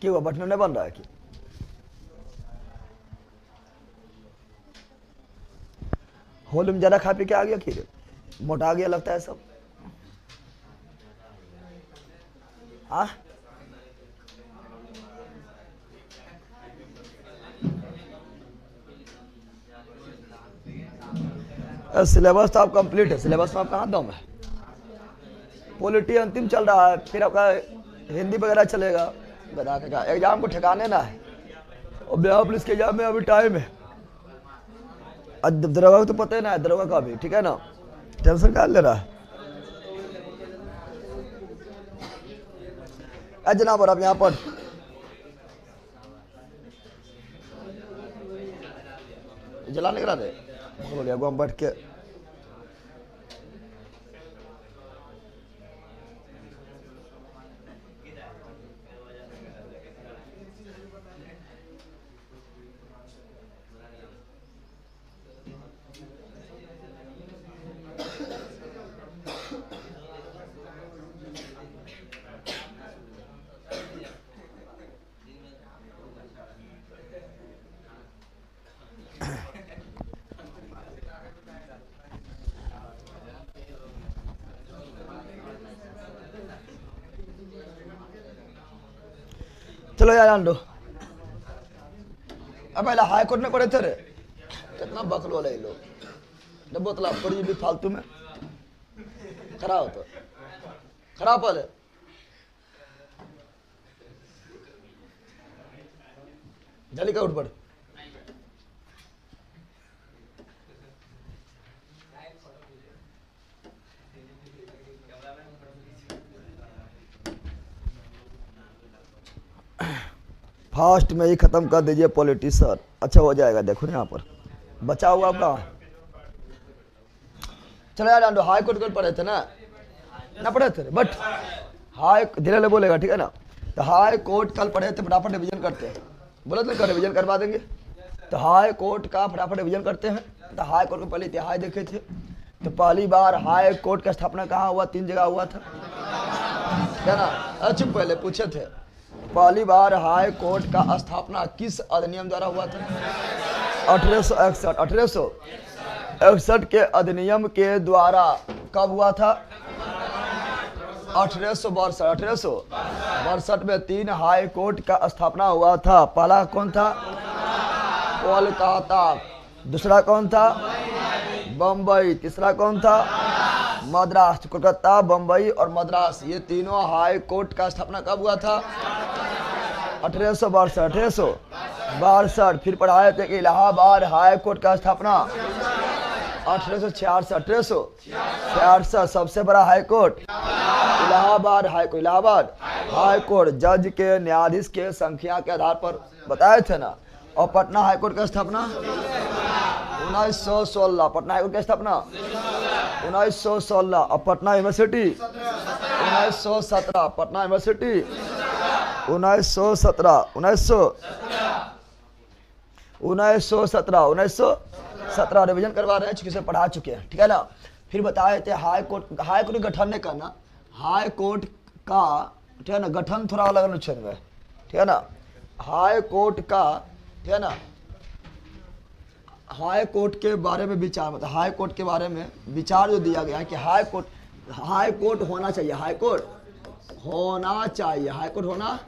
क्यों हुआ, बटन नहीं बन रहा है कि होली में ज्यादा खा पी के आ गया, खीर मोटा गया लगता है सब। हाँ सिलेबस तो आप कंप्लीट है, सिलेबस में आप कहाँ दम है। पॉलिटी अंतिम चल रहा है, फिर आपका हिंदी वगैरह चलेगा। बता के का एग्जाम को ठिकाने ना है, और बिहार पुलिस के एग्जाम में अभी टाइम है। दरोगा को तो पता ही ना है, दरोगा का भी, ठीक है ना, टेंशन क्या ले रहा है। जनाब, और आप यहाँ पर जला निकला दे बोलिए हम बैठ के। चलो यार आंडो, अब पहले हाई कोर्ट में पढ़े थे रे, कितना बकलो वाले लोग, जब बोतला पड़ी भी फालतू में खराब होता, खराब पहले जल्दी का उठ पड़। फास्ट में ही खत्म कर दीजिए पॉलिटिक्स सर, अच्छा हो जाएगा। देखो ना यहाँ पर बचा हुआ आपका। चलो यार आंडो, हाई कोर्ट को पढ़े थे ना पढ़े थे, बट हाई धीरे बोलेगा, ठीक है ना। तो हाई कोर्ट कल पढ़े थे, फटाफट रिवीजन करते हैं। बोला तो रिवीजन करवा देंगे। तो हाई कोर्ट का फटाफट रिवीजन करते हैं। तो हाई कोर्ट को पहले इतिहास देखे थे। तो पहली बार हाई कोर्ट का स्थापना कहाँ हुआ, 3 जगह हुआ था, क्या ना। अच्छा पहले पूछे थे, पहली बार हाई कोर्ट का स्थापना किस अधिनियम द्वारा हुआ था। 1861 के अधिनियम के द्वारा कब हुआ था। 1862 में 3 हाई कोर्ट का स्थापना हुआ था। पहला कौन था, कोलकाता। दूसरा कौन था, बम्बई। तीसरा कौन था, मद्रास। कोलकाता, बम्बई और मद्रास, ये तीनों हाई कोर्ट का स्थापना कब हुआ था। 1862। फिर पढ़ाए थे कि इलाहाबाद हाई कोर्ट का स्थापना 1866। सबसे बड़ा high court Allahabad high court. Allahabad high court जज के न्यायाधीश के संख्या के आधार पर बताए थे ना। और पटना हाई कोर्ट का स्थापना 1916। पटना हाई कोर्ट की स्थापना 1916। और Patna university 1917। Patna university 1917 revision करवा रहे हैं, चूंकि से पढ़ा चुके हैं, ठीक है ना। फिर बताए थे हाई कोर्ट का गठन नहीं करना। हाई कोर्ट का, ठीक है ना, गठन थोड़ा अलग अनुच्छेद में, ठीक है ना। हाई कोर्ट का, ठीक है ना, हाई कोर्ट के बारे में विचार, मतलब हाई कोर्ट के बारे में विचार जो दिया गया है कि हाई कोर्ट होना चाहिए। हाई कोर्ट होना चाहिए। हाई कोर्ट होना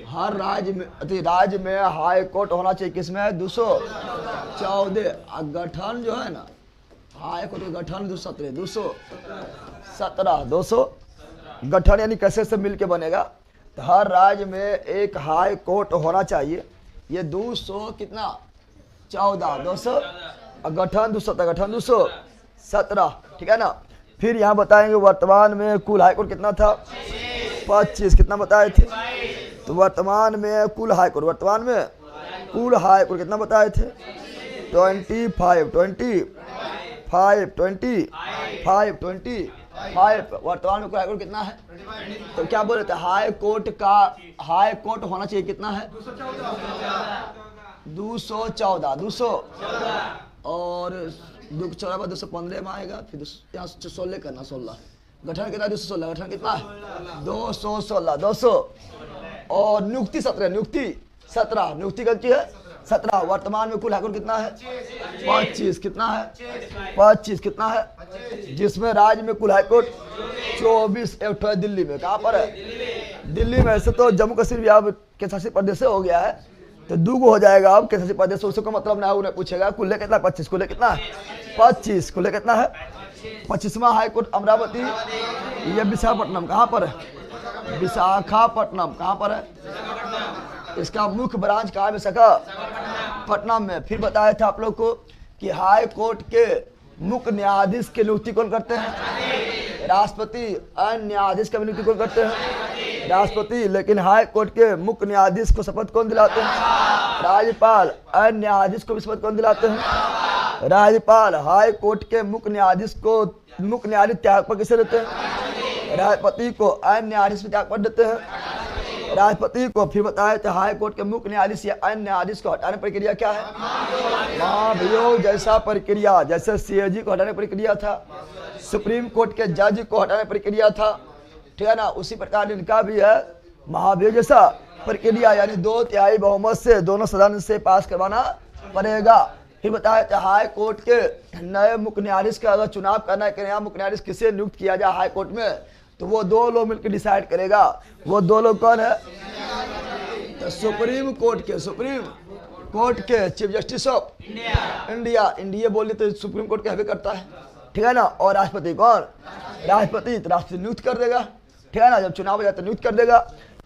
हर राज्य में हाई कोर्ट होना चाहिए। किसमें, 214। गठन जो है ना, हाई कोर्ट का गठन 217 गठन यानी कैसे से मिलके बनेगा। तो हर राज्य में एक हाई कोर्ट होना चाहिए। ये 200 कितना, 14, 200 गठन 217, ठीक है ना। फिर यहाँ बताएंगे वर्तमान में कुल हाई कोर्ट कितना था, 25। कितना बताए थे, तो वर्तमान में कुल हाई कोर्ट कितना बताए थे, 25। वर्तमान में कुल हाई कोर्ट कितना है, तो क्या बोले थे, हाई कोर्ट होना चाहिए कितना है, 214। और 215 में आएगा। फिर यहाँ 16 करना, 16 गठन कितना, 216। गठन कितना है, 216। और नियुक्ति 17, नियुक्ति 17, नियुक्ति कौन है 17। वर्तमान में कुल हाईकोर्ट कितना है 25, कितना है 25, कितना है, जिसमें राज्य में कुल हाईकोर्ट 24 है दिल्ली में। कहाँ पर है दिल्ली में। ऐसे तो जम्मू कश्मीर भी अब केंद्र शासित प्रदेश से हो गया है, तो दूगो हो जाएगा अब केंद्र शासित प्रदेश, उसको मतलब ना उन्हें पूछेगा कुल कितना 25, कुल कितना है 25, कुल कितना है 25वां हाईकोर्ट अमरावती, ये विशाखापट्टनम। कहाँ पर है विशाखापट्टनम, कहाँ पर है, इसका मुख्य ब्रांच कहाँ है विशाखापट्टनम में। फिर बताया था आप लोग को कि हाई कोर्ट के मुख्य न्यायाधीश की नियुक्ति कौन करते हैं राष्ट्रपति, अन्य न्यायाधीश का नियुक्ति कौन करते हैं राष्ट्रपति, लेकिन हाई कोर्ट के मुख्य न्यायाधीश को शपथ कौन दिलाते हैं राज्यपाल, अन्य न्यायाधीश को भी शपथ कौन दिलाते हैं राज्यपाल। हाई कोर्ट के मुख्य न्यायाधीश को मुख्य न्यायाधीश त्यागपत्र किसे देते हैं राष्ट्रपति को, अन्य न्यायाधीश को त्यागपत्र देते हैं राष्ट्रपति को। फिर बताया था हाई कोर्ट के मुख्य न्यायाधीश या अन्य न्यायाधीश को हटाने प्रक्रिया क्या है महाभियोग जैसा प्रक्रिया, जैसे सीएजी को हटाने प्रक्रिया था, सुप्रीम कोर्ट के जज को हटाने प्रक्रिया था, ठीक है ना, उसी प्रकार इनका भी है महाभियोग जैसा प्रक्रिया, यानी 2/3 बहुमत से दोनों सदन से पास करवाना पड़ेगा। फिर बताया था हाई कोर्ट के नए मुख्य न्यायाधीश का अगर चुनाव करना है कि नया मुख्य न्यायाधीश किसे नियुक्त किया जाए हाई कोर्ट में, तो वो 2 लोग मिलकर डिसाइड करेगा। वो 2 लोग कौन है तो सुप्रीम कोर्ट के चीफ जस्टिस ऑफ इंडिया बोले तो सुप्रीम कोर्ट के हवे करता है, ठीक है ना, और राष्ट्रपति कौन राष्ट्रपति, तो राष्ट्रपति नियुक्त कर देगा, ठीक है ना, जब चुनाव हो जाए तो नियुक्त कर देगा।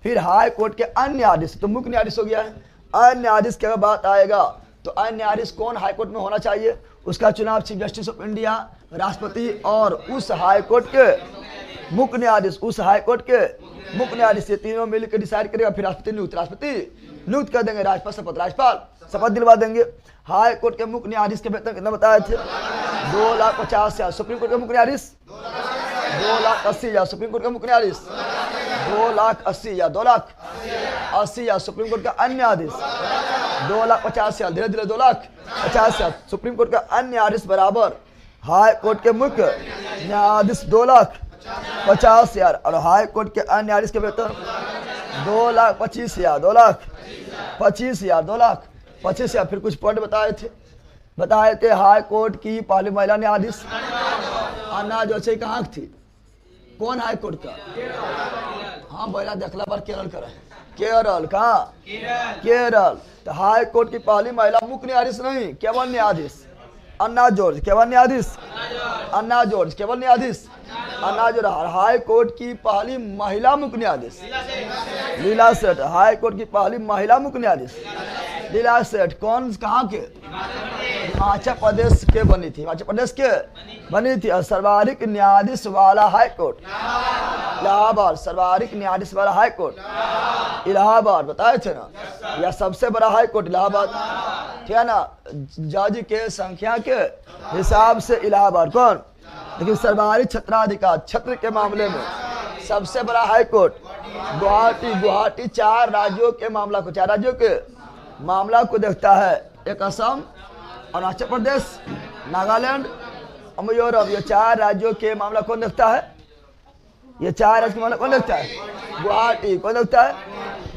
फिर हाई कोर्ट के अन्य न्यायाधीश, तो मुख्य न्यायाधीश हो गया है, अन्य न्यायाधीश की अगर बात आएगा तो अन्य न्यायाधीश कौन हाई कोर्ट में होना चाहिए, उसका चुनाव चीफ जस्टिस ऑफ इंडिया, राष्ट्रपति और उस हाई कोर्ट के मुख्य न्यायाधीश, उस हाई कोर्ट के मुख्य न्यायाधीश से तीनों मिलकर डिसाइड करेगा। फिर राष्ट्रपति नियुक्त कर देंगे, राज्यपाल शपथ दिलवा देंगे। हाई कोर्ट के मुख्य न्यायाधीश के वेतन कितना बताए थे 2,50,000, सुप्रीम कोर्ट के मुख्य न्यायाधीश 2,80,000, सुप्रीम कोर्ट के मुख्य न्यायाधीश 2,80,000, 2,80,000, सुप्रीम कोर्ट का अन्य न्यायाधीश 2,50,000, धीरे धीरे 2,50,000, सुप्रीम कोर्ट का अन्य न्यायाधीश बराबर हाई कोर्ट के मुख्य न्यायाधीश 2,50,000 और हाई कोर्ट के अन्य न्यायाधीश के वेतन 2,25,000, 2,25,000, 2,25,000। फिर कुछ पॉइंट बताए थे हाई कोर्ट की पहली महिला न्यायाधीश अन्ना जोशी कहाँ थी, कौन हाई कोर्ट का, हाँ महिला देखला पर केरल का, केरल कहाँ केरल। तो हाई कोर्ट की पहली महिला मुख्य न्यायाधीश नहीं केवल न्यायाधीश अन्ना जॉर्ज, केवल न्यायाधीश अन्ना जॉर्ज, केवल न्यायाधीश अन्ना जॉर्ज। हाई कोर्ट की पहली महिला मुख्य न्यायाधीश लीला सेठ, हाई कोर्ट की पहली महिला मुख्य न्यायाधीश लीला सेठ, कौन कहाँ के हिमाचल प्रदेश के बनी थी, हिमाचल प्रदेश के बनी थी। और सर्वाधिक न्यायाधीश वाला हाई कोर्ट इलाहाबाद, सर्वाधिक न्यायाधीश वाला हाई कोर्ट इलाहाबाद, बताए थे ना, या सबसे बड़ा हाई कोर्ट इलाहाबाद, ठीक है ना, जज के संख्या के हिसाब से इलाहाबाद कौन, लेकिन सर्वाधिक क्षेत्राधिकार क्षेत्र के मामले में सबसे बड़ा हाई कोर्ट गुवाहाटी 4 राज्यों के मामला को देखता है, एक असम, अरुणाचल प्रदेश, नागालैंड और मिजोरम, ये 4 राज्यों के मामला कौन देखता है, ये 4 राज्य के मामला कौन देखता है गुवाहाटी, कौन देखता है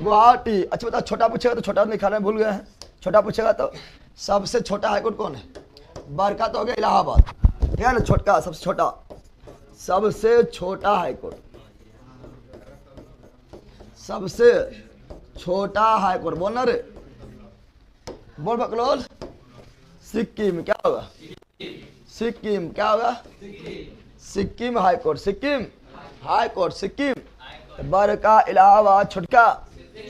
गुवाहाटी। अच्छा बता, छोटा पूछेगा तो छोटा निकालना भूल गए हैं, छोटा पूछेगा तो सबसे छोटा हाईकोर्ट कौन है, बड़का तो हो गया इलाहाबाद, ठीक है ना, छोटा सबसे छोटा हाईकोर्ट, सबसे छोटा हाईकोर्ट बोलना रे, बोल बकलोल, सिक्किम क्या होगा, सिक्किम क्या होगा, सिक्किम हाईकोर्ट, सिक्किम हाईकोर्ट, सिक्किम बड़का इलाहाबाद छोटका,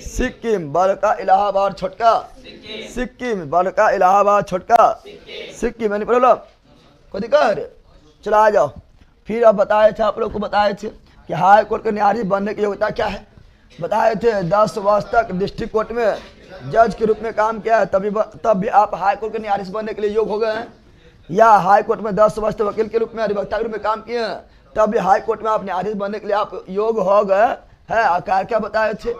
सिक्किम बड़का इलाहाबाद छोटका, सिक्किम बड़का इलाहाबाद छोटका, सिक्किम यानी प्रॉब्लम कोई दिक्कत है, चला आ जाओ। फिर अब बताए थे आप लोग को, बताए थे कि हाई कोर्ट के न्यायाधीश बनने की योग्यता क्या है, बताए थे 10 वर्ष तक डिस्ट्रिक्ट कोर्ट में जज के रूप में काम किया है, तब भी आप हाई कोर्ट के न्यायाधीश बनने के लिए योग्य हो गए हैं, या हाई कोर्ट में 10 वर्ष तक वकील के रूप में अधिवक्ता के रूप में काम किए हैं, तब भी हाई कोर्ट में आप न्यायाधीश बनने के लिए आप योग्य हो गए हैं। आकार क्या बताए थे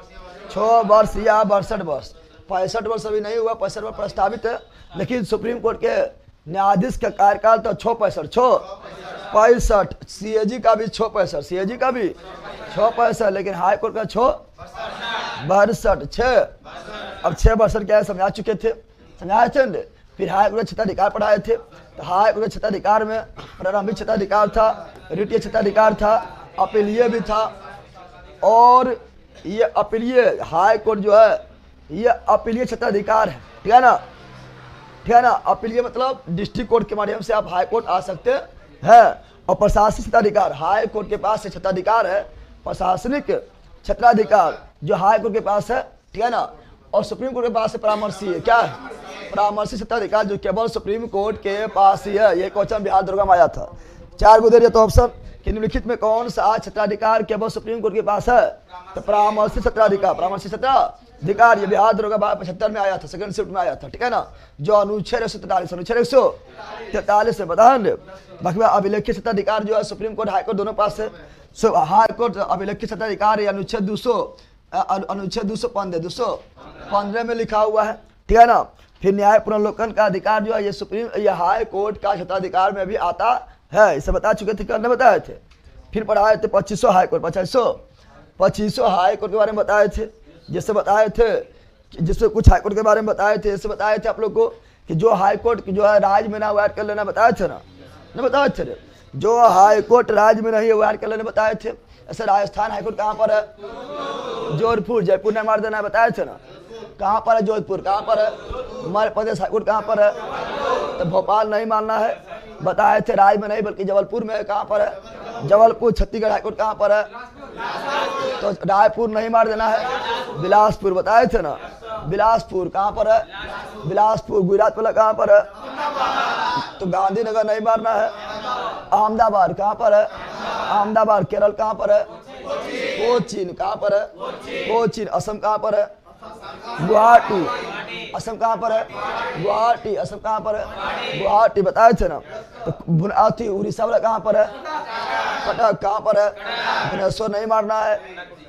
6 वर्ष या 62 वर्ष, 65 वर्ष अभी नहीं हुआ, 65 वर्ष प्रस्तावित है, लेकिन सुप्रीम कोर्ट के न्यायाधीश का कार्यकाल तो 65, सीएजी का भी 65, सीएजी का भी 65, लेकिन हाई कोर्ट का 62 6। अब 6 62 क्या है समझा चुके थे, समझाए थे ना। फिर हाई कोर्ट क्षेत्राधिकार पढ़ाए थे। तो हाई कोर्ट क्षेत्राधिकार में प्रारंभिक क्षेत्राधिकार था, द्वितीय क्षेत्राधिकार था, अपीलीय भी था। और ये अपीलीय हाई कोर्ट जो है ये अपीलीय क्षेत्राधिकार है, ठीक है ना, ठीक है ना। अपीलीय मतलब डिस्ट्रिक्ट कोर्ट के माध्यम से आप हाई कोर्ट आ सकते हैं। और प्रशासनिक क्षेत्राधिकार, हाई कोर्ट के पास क्षेत्राधिकार है, प्रशासनिक क्षेत्राधिकार जो हाई कोर्ट के पास है, ठीक है ना। और सुप्रीम कोर्ट के पास है परामर्शी, क्या है, परामर्शी क्षेत्राधिकार जो केवल सुप्रीम कोर्ट के पास ही है। ये क्वेश्चन बिहार दुर्गा में आया था। 4 को दे दिया तो ऑप्शन कि निम्नलिखित में कौन सा क्षेत्राधिकार केवल सुप्रीम कोर्ट के पास है, तो परामर्शी क्षेत्राधिकार, परामर्शी क्षेत्राधिकार ये बिहार दुर्गा 75 में आया था, सेकंड शिफ्ट में आया था, ठीक है ना। जो अनुच्छेद 143 अनुच्छेद 143 में बता दें। बाकी अभिलेखित क्षेत्राधिकार जो है सुप्रीम कोर्ट हाई कोर्ट दोनों पास है। हाई कोर्ट अभिलेखित क्षेत्राधिकार अनुच्छेद 215 में लिखा हुआ है, ठीक है ना। फिर न्याय पुनर्लोकन का अधिकार जो है ये हाई कोर्ट का क्षेत्राधिकार में भी आता है, इसे बता चुके थे, करने बताए थे। फिर पढ़ाए थे 2500 हाई कोर्ट, 2500 हाई कोर्ट के बारे में बताए थे। जैसे बताए थे, जिससे कुछ हाई कोर्ट के बारे में बताए थे, जैसे बताए थे आप लोग को कि जो हाई कोर्ट जो है राज्य में ना वो ऐड कर लेना, बताए थे ना, बताए थे। जो हाई कोर्ट राज्य में नहीं है वो ऐड कर लेने बताए थे। ऐसे राजस्थान हाई कोर्ट कहाँ पर है, जोधपुर, जयपुर नहीं मार देना है, बताए थे ना। कहाँ पर है जोधपुर, कहाँ पर है। मध्य प्रदेश हाई कोर्ट कहाँ पर है, तो भोपाल नहीं मानना है, बताए थे। राज्य में नहीं बल्कि जबलपुर में है, कहाँ पर है, जबलपुर। छत्तीसगढ़ हाई कोर्ट कहाँ पर है, तो रायपुर नहीं मार देना है, बिलासपुर, बताए थे ना। बिलासपुर कहाँ पर है, बिलासपुर। गुजरात वाला कहाँ पर है, तो गांधीनगर नहीं मारना है। अहमदाबाद कहाँ पर है, अहमदाबाद। केरल कहाँ पर है, कोचीन कहाँ पर है, कोचीन। असम कहाँ पर है, गुवाहाटी। असम कहाँ पर है, गुवाहाटी। असम कहाँ पर है, गुवाहाटी, बताए थे ना। तो बुनाती उड़ीसा वाला कहाँ पर है, कटक कहाँ पर है, भुवनेश्वर नहीं मारना है,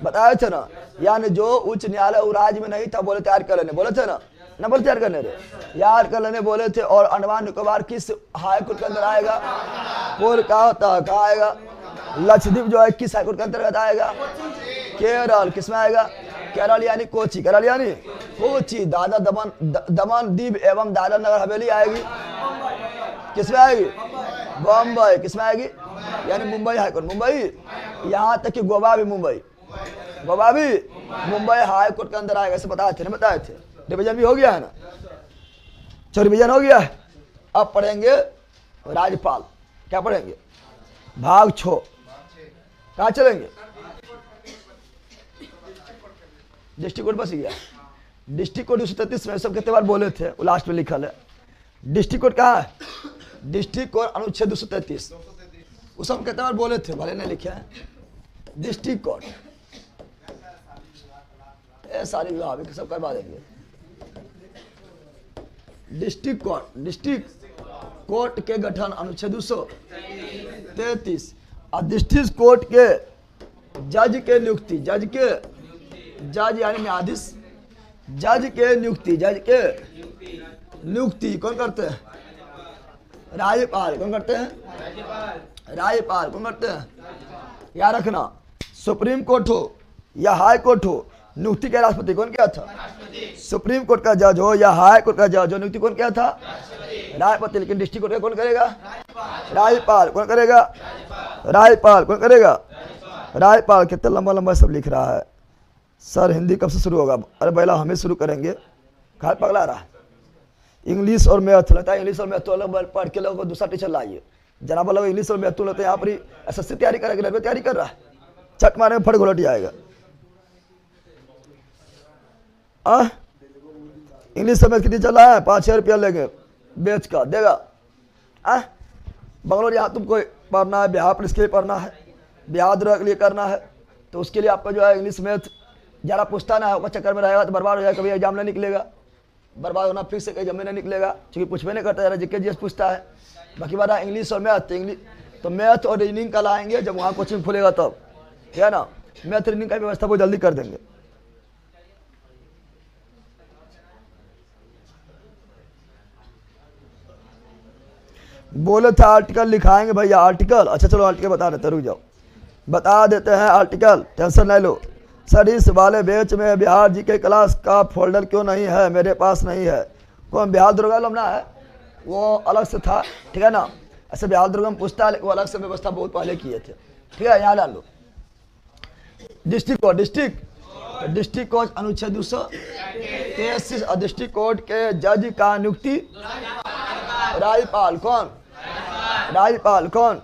बताए थे ना। यानी जो उच्च न्यायालय वो राज्य में नहीं था बोले तैयार कर लेने, बोले थे ना, न बोले तैयार करने रे, याद कर लेने बोले थे। और अंडमान निकोबार किस हाई कोर्ट के अंदर आएगा, पूर्व का होता कहाँ आएगा, लक्षद्वीप जो है किस हाई कोर्ट के अंतर्गत आएगा, केरल। किसमें आएगा, केरल यानी कोची, केरल यानी कोची। दादरा दमन दीव एवं दादरा नगर हवेली आएगी, किसमें आएगी, बम्बई। किसमें आएगी, यानी मुंबई हाई कोर्ट, मुंबई। यहाँ तक कि गोवा भी मुंबई, गोवा भी मुंबई हाई कोर्ट के अंदर आएगा, ऐसे बताए थे, नहीं बताए थे। रिवीजन भी हो गया है ना, चलो रिवीजन हो गया है। अब पढ़ेंगे राज्यपाल, क्या पढ़ेंगे, भाग 6। कहाँ चलेंगे, डिस्ट्रिक्ट कोर्ट बस गया। डिस्ट्रिक्ट कोर्ट 233 में सब कितने बार बोले थे, वो लास्ट में लिखा है। डिस्ट्रिक्ट कोर्ट कहाँ है, डिस्ट्रिक्ट कोर्ट अनुच्छेद 233, वो सब कितने बार बोले थे, भले नहीं लिखे हैं। डिस्ट्रिक्ट कोर्ट सारी विभाग सब करवा देंगे। डिस्ट्रिक्ट कोर्ट के गठन अनुच्छेद 233। और डिस्ट्रिक्ट कोर्ट के जज के नियुक्ति, जज यानी न्यायाधीश, जज के नियुक्ति कौन करते हैं, राज्यपाल। कौन करते हैं, राज्यपाल। कौन करते हैं, याद रखना। सुप्रीम कोर्ट हो या हाई कोर्ट हो, नियुक्ति के राष्ट्रपति कौन किया था, सुप्रीम कोर्ट का जज हो या हाई कोर्ट का जज हो, नियुक्ति कौन किया था, राष्ट्रपति। लेकिन डिस्ट्रिक्ट कोर्ट का कौन करेगा, राज्यपाल। कौन करेगा, राज्यपाल। कौन करेगा, राज्यपाल। कितना लंबा लंबा सब लिख रहा है सर, हिंदी कब से शुरू होगा। अरे पहला हमें शुरू करेंगे, कहा पगला रहा है। इंग्लिश और मैथ, लगता है इंग्लिश और मैथ तो अलग पढ़ के लोगों को दूसरा टीचर लाइए। जनाब लोग इंग्लिश और मैथ तो लगता है यहाँ पर एसएससी तैयारी करेगा, रेलवे तैयारी कर रहा है, चट मारे में फट घोलट जाएगा। इंग्लिश से मैथ कितनी चल रहा है, 5-6 रुपया लेंगे बेच का देगा। बंगलोर यहाँ तुमको पढ़ना है, बिहार पुलिस के लिए पढ़ना है, बिहार दुर्गा के लिए करना है, तो उसके लिए आपका जो है इंग्लिश मैथ ज़्यादा पूछता ना होगा, चक्कर में रहेगा तो बर्बाद हो जाएगा। कभी एग्जाम नहीं निकलेगा, बर्बाद होना फिक्स है, कहीं जब में नहीं निकलेगा, क्योंकि पूछवे नहीं करता, ज़रा जीके जीएस पूछता है। बाकी बात इंग्लिश और मैथ, इंग्लिश तो मैथ और रीजनिंग का लाएंगे जब वहाँ कोचिंग खुलेगा तब, ठीक है ना। मैथ रीजनिंग का व्यवस्था वो जल्दी कर देंगे। बोले थे आर्टिकल लिखाएंगे भैया, आर्टिकल। अच्छा चलो आर्टिकल बता देते, रुक जाओ, बता देते हैं आर्टिकल, टेंशन नहीं लो। सर वाले बेच में बिहार जी के क्लास का फोल्डर क्यों नहीं है, मेरे पास नहीं है। कौन बिहार दुर्गम ना है, वो अलग से था, ठीक है ना। ऐसे बिहार दुर्गम पूछता है, लेकिन वो अलग से व्यवस्था बहुत पहले किए थे, ठीक है। यहाँ डाल लो डिस्ट्रिक्ट कोर्ट, डिस्ट्रिक्ट कोर्ट अनुच्छेद 233 और डिस्ट्रिक्ट कोर्ट के जज का नियुक्ति राज्यपाल। कौन राज्यपाल, कौन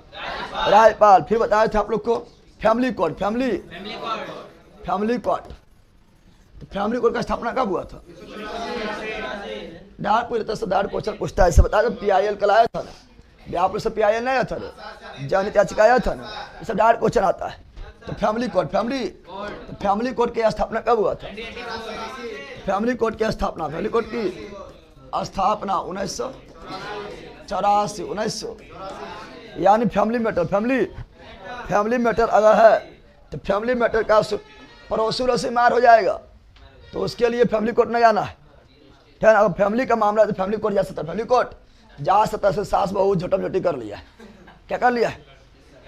राज्यपाल। फिर बताया था आप लोग को फैमिली कोर्ट, फैमिली कोर्ट। तो फैमिली कोर्ट का स्थापना कब हुआ था? डायरेक्ट पूरी तरह से डायरेक्ट क्वेश्चन पूछता है। ऐसे बताया PIL कल आया था ना, बिहार से PIL नहीं आया था, जनहित याचिका आया था ना, ये सब डायरेक्ट क्वेश्चन आता है। तो फैमिली कोर्ट, फैमिली कोर्ट की स्थापना कब हुआ था? फैमिली कोर्ट की स्थापना 1984, यानी फैमिली मैटर अगर है तो फैमिली मैटर का पड़ोसी से मार हो जाएगा, तो उसके लिए फैमिली कोर्ट नहीं आना है, ठीक है ना। अगर फैमिली का मामला है तो फैमिली कोर्ट जा सकता है। फैमिली कोर्ट जा सकता से सास बहू झोटम झोटी कर लिया है, क्या कर लिया है?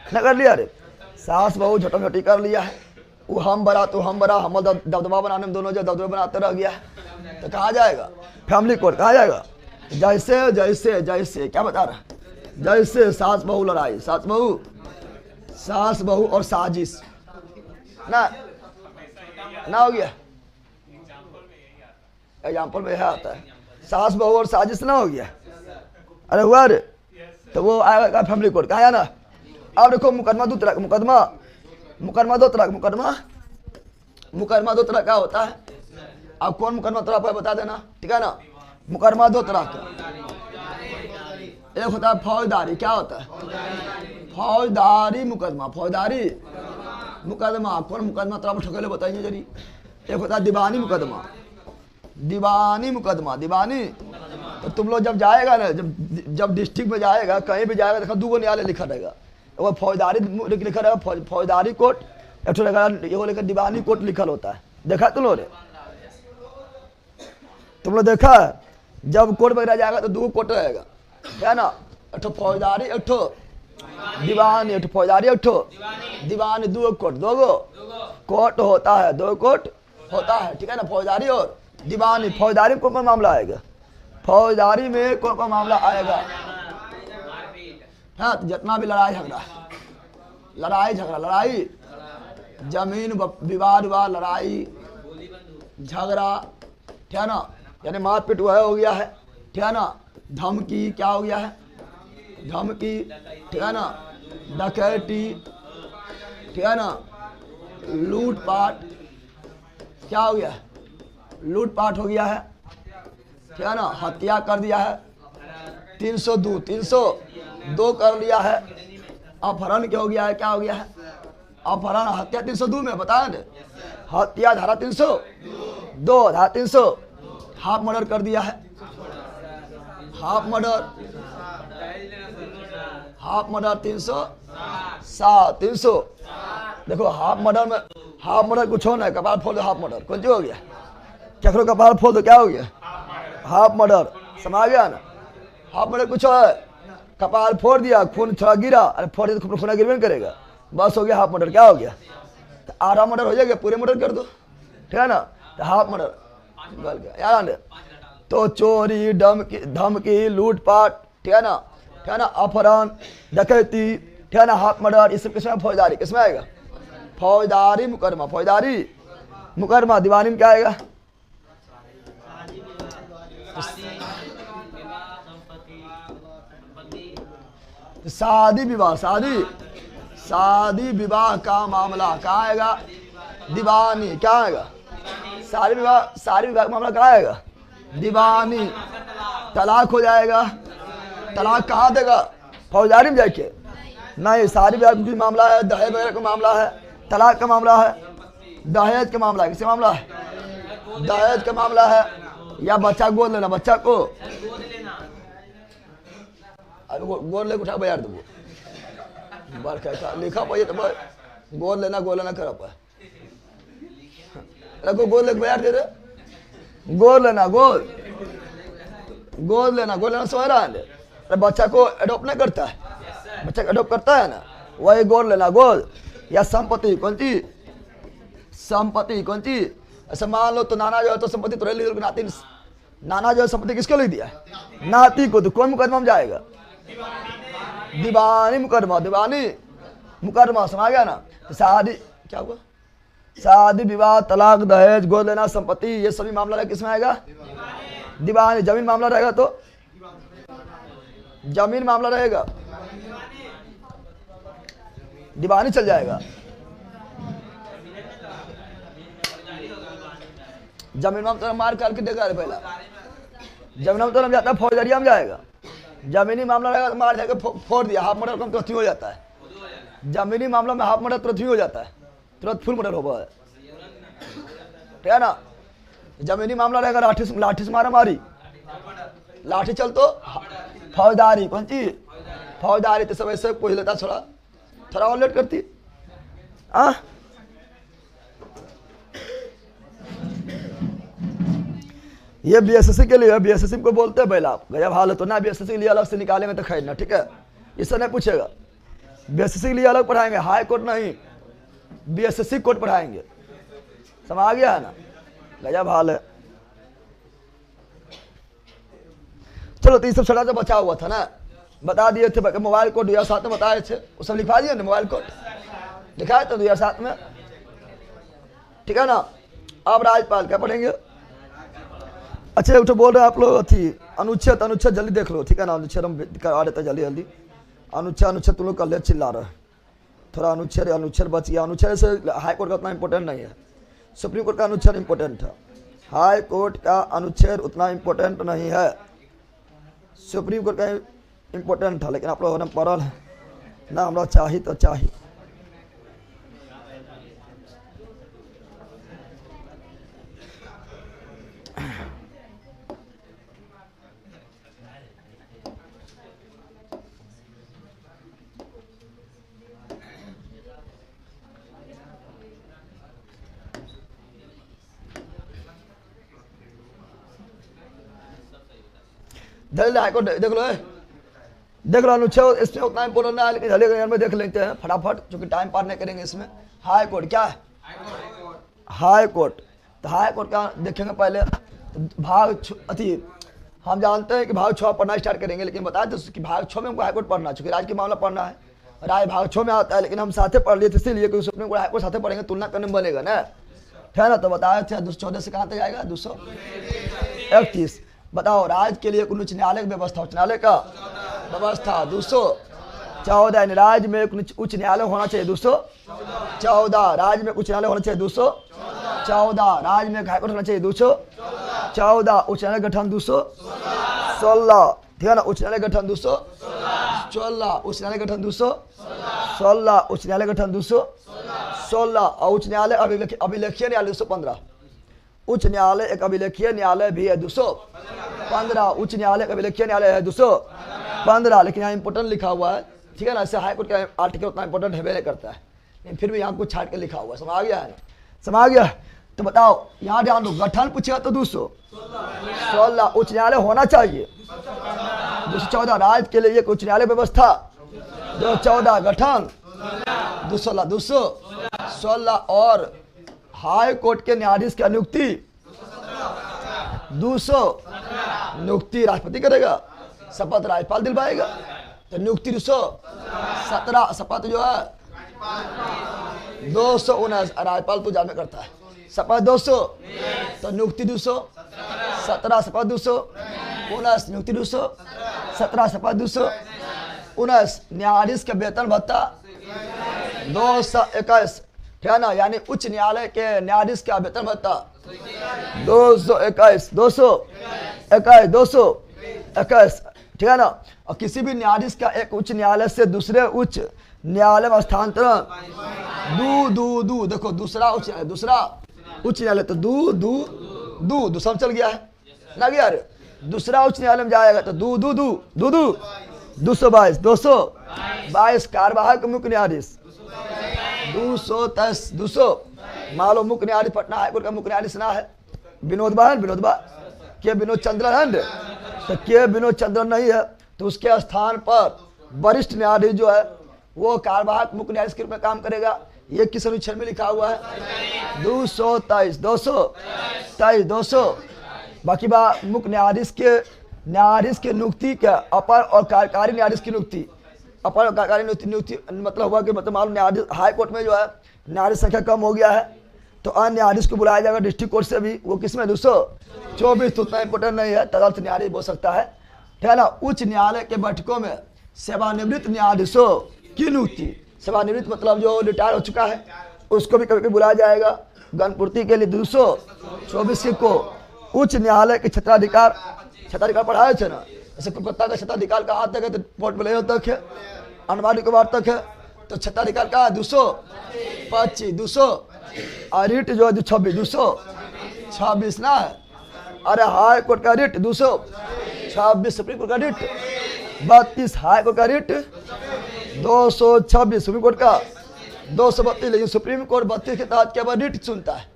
न कर लिया, अरे सास बहू झोटम झोटी कर लिया है। वो हम बड़ा तो हम बड़ा, हम दबदबा बनाने में दोनों जो दबदबा बनाते रह गया है, तो कहा जाएगा फैमिली कोर्ट, कहा जाएगा। जैसे जैसे जैसे क्या बता रहा है, जैसे सास बहू लड़ाई, सास बहू और साजिश ना हो गया, एग्जाम्पल में यह आता है, सास बहू और साजिश ना हो गया, अरे हुआ रे, तो वो आएगा फैमिली कोर्ट, कहा ना। अब देखो मुकदमा दो तरह, मुकदमा दो तरह का होता है। अब कौन मुकदमा तरह पर बता देना, ठीक है ना। मुकदमा दो तरह का, एक होता है फौजदारी, क्या होता है? फौजदारी मुकदमा, कौन मुकदमा तरह पर ठोकेले बताइए जरी। एक होता है दीवानी मुकदमा, तो तुम लोग जब जाएगा ना, जब डिस्ट्रिक्ट में जाएगा, कहीं भी जाएगा, देखो 2 न्यायालय लिखा रहेगा, वो फौजदारी लिखा रहेगा, फौजदारी कोर्ट, एक लेकर दीवानी कोर्ट लिखल होता है। देखा तुम लोग देखा है, जब कोर्ट वगैरह जाएगा तो 2 कोर्ट रहेगा, है ना। एक फौजदारी, एक दीवानी, एक फौजदारी, एक दीवानी, 2 कोर्ट, 2 कोर्ट होता है, 2 कोर्ट होता है, ठीक है ना। फौजदारी और दीवानी। फौजदारी में कौन कौन मामला आएगा? फौजदारी में कौन कौन मामला आएगा? हाँ, तो जितना भी लड़ाई झगड़ा, जमीन विवाद हुआ, लड़ाई झगड़ा, ठीक है ना, यानी मारपीट हुआ हो गया है, ठीक है ना। धमकी क्या हो गया है? धमकी, ठीक है ना। डकैती, ठीक है ना। लूटपाट क्या हो गया है? लूटपाट हो गया है, ठीक है ना। हत्या कर दिया है, 302 कर लिया है। अपहरण क्या हो गया है? क्या हो गया है? अपहरण, हत्या 302 में बताया ना, हत्या धारा 302, धारा 300। हाफ मर्डर कर दिया है, हाफ मर्डर 300। देखो हाफ मर्डर कुछ होना है, कपाल फोड़ दो, हाफ मर्डर कौन हो गया? चक्रों कपाल फोड़ दो, क्या हो गया? हाफ मर्डर, समझ गया ना। हाफ मर्डर कुछ है, कपाल फोड़ दिया, खून थोड़ा गिरा, अरे फोड़ दिया तो खून गिरवे करेगा, बस हो गया हाफ मर्डर। क्या हो गया? तो आधा मर्डर हो जाएगा, पूरे मर्डर कर दो, ठीक है ना। तो हाफ मर्डर गल गया यार। तो चोरी, धमकी, लूटपाट, ठीक है ना, अपहरण, डकैती, ठीक है ना, हाफ मर्डर, ये सब किसमें? फौजदारी। किसमें आएगा? फौजदारी मुकदमा, दीवानी में क्या आएगा? शादी विवाह का मामला क्या आएगा? दीवानी। क्या आएगा? शादी विवाह का मामला क्या आएगा? दीवानी। तलाक हो जाएगा, तलाक कहाँ देगा? फौजदारी में जाके नहीं। शादी विवाह का मामला है, दहेज वगैरह का मामला है, तलाक का मामला है, दहेज का मामला है। किसका मामला है? दहेज का मामला है, या बच्चा गोद लेना, बच्चा को गोद लेके उठा बजार देवो, लिखा पाइए तो गोद लेना कर पाए, गोद लेके बजार दे रहे, गोद लेना समझ रहा है। अरे बच्चा को एडॉप्ट नहीं करता है, बच्चा को एडॉप्ट करता है ना, वही गोद लेना, गोद या संपत्ति, कौन सी संपत्ति कौन सी? ऐसा मान लो तो नाना जो है तो संपत्ति तो लिख, नाती नाना जो है संपत्ति किसको लिख दिया? नाती को। तो कौन मुकदमा में जाएगा? दीवानी मुकदमा, दीवानी मुकदमा, समझ गया ना? तो शादी क्या हुआ? शादी विवाह तलाक दहेज गोद लेना संपत्ति ये सभी मामला रहेगा किसमें आएगा? दीवानी। जमीन मामला रहेगा तो जमीन मामला रहेगा दीवानी चल जाएगा। जमीन मामला तो मार काट के देगा पहला। जमीन मामला तो जाता है फौजदारिया में जाएगा। जमीनी मामला रहेगा तो मार जाएगा फोड़ दिया हाफ मर्डर कम तुरंत ही हो जाता है। जमीनी मामला में हाफ मर्डर तुरंत ही हो जाता है, तुरंत फुल मर्डर होगा है, ठीक है ना? जमीनी मामला रहेगा लाठी से मारा मारी, लाठी चल तो फौजदारी कौन सी? फौजदारी। तो सब ऐसे पूछ लेता थोड़ा और लेट करती। ये बीएसएससी के लिए, बीएसएससी को बोलते हैं पहला गजब हाल है तो ना, बीएसएससी के लिए अलग से निकालेंगे तो खैर ना, ठीक है? इससे नहीं पूछेगा। बीएसएससी के लिए अलग पढ़ाएंगे, हाई कोर्ट नहीं, बीएसएससी कोर्ट पढ़ाएंगे, समझ आ गया है ना? गजब हाल है। चलो तो ये सब सड़ा से बचा हुआ था ना, बता दिए थे। मोबाइल कोड 2007 में बताए थे, वो सब लिखवा दिए ना, मोबाइल कोड लिखाए थे 2007 में, ठीक है ना? अब राज्यपाल क्या पढ़ेंगे? अच्छा एक तो बोल रहे हैं आप लोग अथी अनुच्छेद, अनुच्छेद जल्दी देख लो, ठीक है ना? अनुच्छेद हम करवा देते जल्दी जल्दी। अनुच्छेद तुम लोग कर ले, चिल्ला रहे थोड़ा। अनुच्छेद बच गया। अनुच्छेद से हाई कोर्ट का उतना इंपॉर्टेंट नहीं है, सुप्रीम कोर्ट का अनुच्छेद इंपॉर्टेंट है। हाई कोर्ट का अनुच्छेद उतना इंपॉर्टेंट नहीं है, सुप्रीम कोर्ट का इंपॉर्टेंट है। लेकिन आप लोगों ने पढ़ल ना, हम लोग चाहिए तो चाहिए। जल्दी हाईकोर्ट देख लो, देख लो अनुच्छेद इसमें उतना इंपोर्टेंट है, लेकिन जल्दी में देख लेते हैं फटाफट, क्योंकि टाइम पार नहीं करेंगे इसमें। हाई कोर्ट क्या है? High court. तो हाई कोर्ट का देखेंगे पहले भाग अति। हम जानते हैं कि भाग 6 पढ़ना स्टार्ट करेंगे, लेकिन बताया तो कि भाग 6 में हमको हाईकोर्ट पढ़ना, चूंकि राज्य के मामला पढ़ना है, राय भाग 6 में आता है, लेकिन हम साथे पढ़ लिए थे इसीलिए, क्योंकि सुप्रीम कोर्ट हाईकोर्ट साथे पढ़ेंगे तुलना करने में बनेगा ना, ठीक है ना? तो बताया थे 214 से कहाँ तक जाएगा? 231। बताओ राज्य के लिए उच्च न्यायालय की व्यवस्था, उच्च न्यायालय का व्यवस्था 214। राज्य में उच्च न्यायालय होना चाहिए 214। राज्य में उच्च न्यायालय होना चाहिए 214। राज्य में हाईकोर्ट होना चाहिए 214। उच्च न्यायालय गठन 216, ठीक है ना? उच्च न्यायालय गठन 216, उच्च न्यायालय गठन 216, उच्च न्यायालय गठन 216। और उच्च न्यायालय अभिलेखीय न्यायालय 215। उच्च न्यायालय एक अभिलेखीय न्यायालय भी है 215। उच्च न्यायालय का अभिलेखीय न्यायालय है 215, लेकिन यहाँ इंपोर्टेंट लिखा हुआ है, ठीक है ना? ऐसे हाईकोर्ट का आर्टिकल उतना इंपोर्टेंट है नहीं करता है, लेकिन फिर भी यहाँ कुछ छाट के लिखा हुआ है, समझ आ गया है? समझ आ गया? तो बताओ यहाँ ध्यान दो, गठन पूछेगा तो 216। उच्च न्यायालय होना चाहिए 214। राज्य के लिए उच्च न्यायालय व्यवस्था 214, गठन 216। और हाई कोर्ट के न्यायाधीश की नियुक्ति 200। नियुक्ति राष्ट्रपति करेगा, शपथ राज्यपाल दिलवाएगा, तो नियुक्ति 217। शपथ जो है 219, राज्यपाल तो जामे करता है। शपथ 200 तो नियुक्ति 217। शपथ 219, नियुक्ति 217। शपथ 219। न्यायाधीश के वेतन भत्ता 221, ठीक है ना? यानी उच्च न्यायालय के न्यायाधीश का वेतन भत्ता 221, 221, ठीक है ना? और किसी भी न्यायाधीश का एक उच्च न्यायालय से दूसरे उच्च न्यायालय में स्थानांतरण देखो दूसरा उच्च न्यायालय तो दूसरा चल गया है ना गया रे? दूसरा उच्च न्यायालय में जाएगा तो 222 कार्यवाहक मुख्य न्यायाधीश 200 मान लो मुख्य न्यायाधीश पटना हाईकोर्ट का मुख्य न्यायाधीश ना है विनोद चंद्रन, तो के विनोद चंद्रन नहीं है, तो उसके स्थान पर वरिष्ठ न्यायाधीश जो है वो कार्यवाहक मुख्य न्यायाधीश के रूप में काम करेगा। ये किस अनुच्छेद में लिखा हुआ है? 223 200 बाकी बात मुख्य न्यायाधीश के नियुक्ति के अपर और कार्यकारी न्यायाधीश की नियुक्ति। अपर और कार्यकारी नियुक्ति मतलब हुआ कि मतलब मालूम न्यायाधीश हाई कोर्ट में जो है न्यायाधीश संख्या कम हो गया है तो अन्य न्यायाधीश को बुलाया जाएगा डिस्ट्रिक्ट कोर्ट से भी। वो किसमें 224 तो उतना इंपोर्टेंट नहीं है, तदर्थ न्यायाधीश बोल सकता है, ठीक है ना। उच्च न्यायालय के बैठकों में सेवानिवृत्त न्यायाधीशों की नियुक्ति। सेवानिवृत्त मतलब जो रिटायर हो चुका है उसको भी कभी कभी बुलाया जाएगा गणपूर्ति के लिए। 224 को उच्च न्यायालय के क्षेत्राधिकार पढ़ाए थे ना, जैसे कोलकाता का क्षेत्राधिकार कहाँ तक है तो पोर्ट ब्लेयर तक है, अंडमान निकोबार तक है, तो क्षेत्राधिकार कहाँ है? 225 200 और रिट जो है 226 ना है। अरे हाई कोर्ट का रिट 226, सुप्रीम कोर्ट का रिट 32, हाई कोर्ट का रिट 226, सुप्रीम कोर्ट का 232। लेकिन सुप्रीम कोर्ट 32 के तहत केवल रिट सुनता है।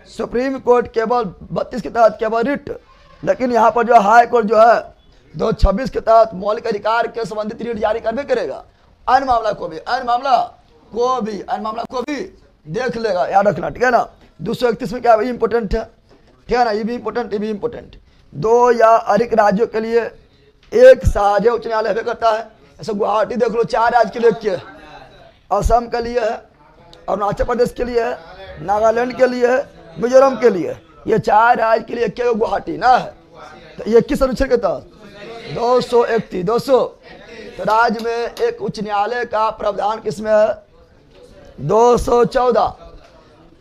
सुप्रीम कोर्ट केवल 32 के तहत केवल रिट, लेकिन यहाँ पर जो हाई कोर्ट जो है 226 के तहत मौलिक अधिकार के संबंधित रिट जारी करने करेगा। अन्य मामला को भी देख लेगा, याद रखना, ठीक है ना। 231 में क्या है? इंपोर्टेंट है, ठीक है ना। ये भी इंपोर्टेंट 2 या अधिक राज्यों के लिए एक साझे उच्च न्यायालय भी करता है। ऐसे गुवाहाटी देख लो 4 राज्य के लिए है, असम के लिए है, अरुणाचल प्रदेश के लिए है, नागालैंड के लिए है, मिजोरम के लिए। ये 4 राज्य के लिए एक गुवाहाटी ना है। तो ये किस अनुच्छेद के तहत? 231 200। तो राज्य में एक उच्च न्यायालय का प्रावधान किसमें है? 214।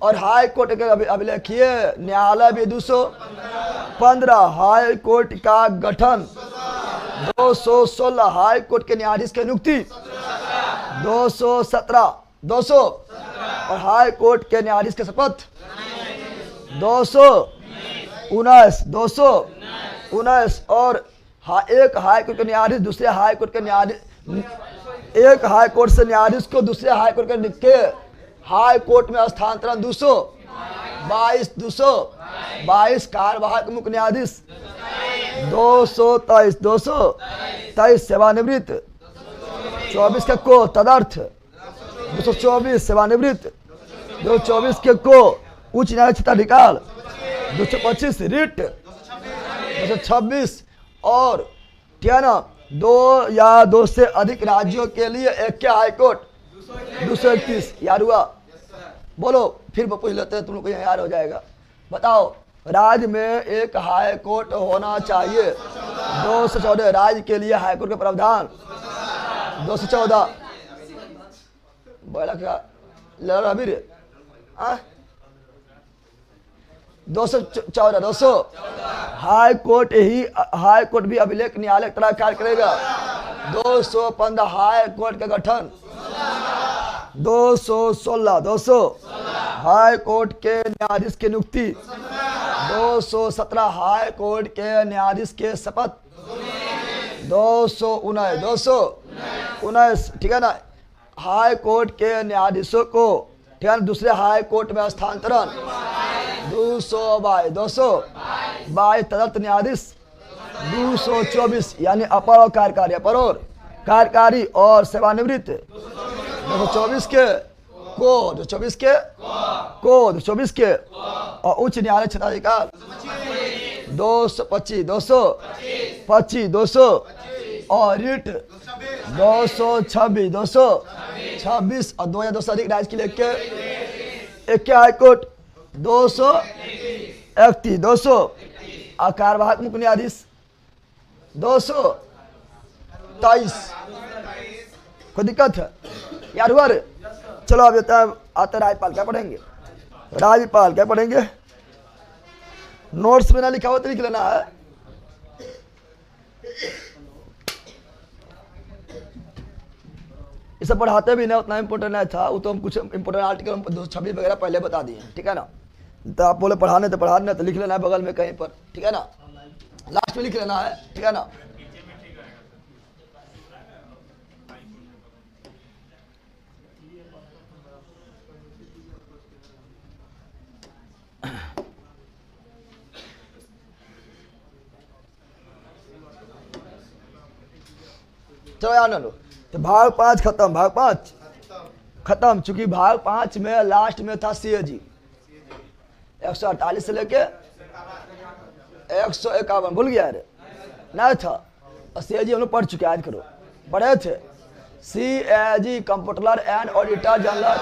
और हाई कोर्ट के अभिलेखीय न्यायालय भी 215। हाई कोर्ट का गठन 216। हाई कोर्ट के न्यायाधीश की नियुक्ति 217 200। और हाई कोर्ट के न्यायाधीश के शपथ 219 और एक हाई कोर्ट के न्यायाधीश दूसरे हाई कोर्ट के न्यायाधीश, एक हाई कोर्ट से न्यायाधीश को दूसरे हाई कोर्ट के हाई कोर्ट में स्थानांतरण 222 कार्यवाहक मुख्य न्यायाधीश 223 सेवानिवृत्त 24 के को तदर्थ 224 सेवानिवृत्त 224 के को उच्च न्यायालय क्षेत्राधिकार 225 रिट 226 और क्या ना 2 या 2 से अधिक राज्यों के लिए एक हाई कोर्ट 231। यार हुआ? बोलो फिर पूछ लेते हैं, तुम लोग को यार हो जाएगा। बताओ राज्य में एक हाई कोर्ट होना चाहिए। 214 राज्य के लिए हाई कोर्ट का प्रावधान 214। बड़ा क्या लड़ा अभी 214 200। हाई कोर्ट भी अभिलेख न्यायालय की तरह कार्य करेगा। 215 हाई कोर्ट का गठन 216 200। हाई कोर्ट के न्यायाधीश की नियुक्ति 217। हाई कोर्ट के न्यायाधीश के शपथ 219 ठीक है ना। हाई कोर्ट के न्यायाधीशों को ठीक है ना दूसरे हाई कोर्ट में स्थानांतरण 222 तदर्थ न्यायाधीश 224 यानी अपर और कार्यकारी और सेवानिवृत्त 224 के और उच्च न्यायालय क्षेत्राधिकार 225 200 और रिट 226 और 2 या 2 से अधिक राज्य के लिए एक हाई कोर्ट 231 200 और कार्यवाहक मुख्य न्यायाधीश 223। कोई दिक्कत है यार हुआ रे? चलो अब आते राज्यपाल क्या पढ़ेंगे? नोट्स में ना लिखा हो तो लिख लेना है। इसे पढ़ाते भी नहीं, उतना इम्पोर्टेंट नहीं था वो तो हम कुछ इम्पोर्टेंट आर्टिकल 226 वगैरह पहले बता दिए, ठीक है ना। तो आप बोले पढ़ाने तो लिख लेना है बगल में कहीं पर, ठीक है ना, लास्ट में लिख लेना है, ठीक है ना। चलो यार लो तो भाग 5 खत्म, भाग 5 खत्म। चूंकि भाग 5 में लास्ट में था सीएजी 148 से लेके 151, भूल गया अरे नहीं था। और सीएजी हम लोग पढ़ चुके, याद करो, पढ़े थे। CAG computer and auditor general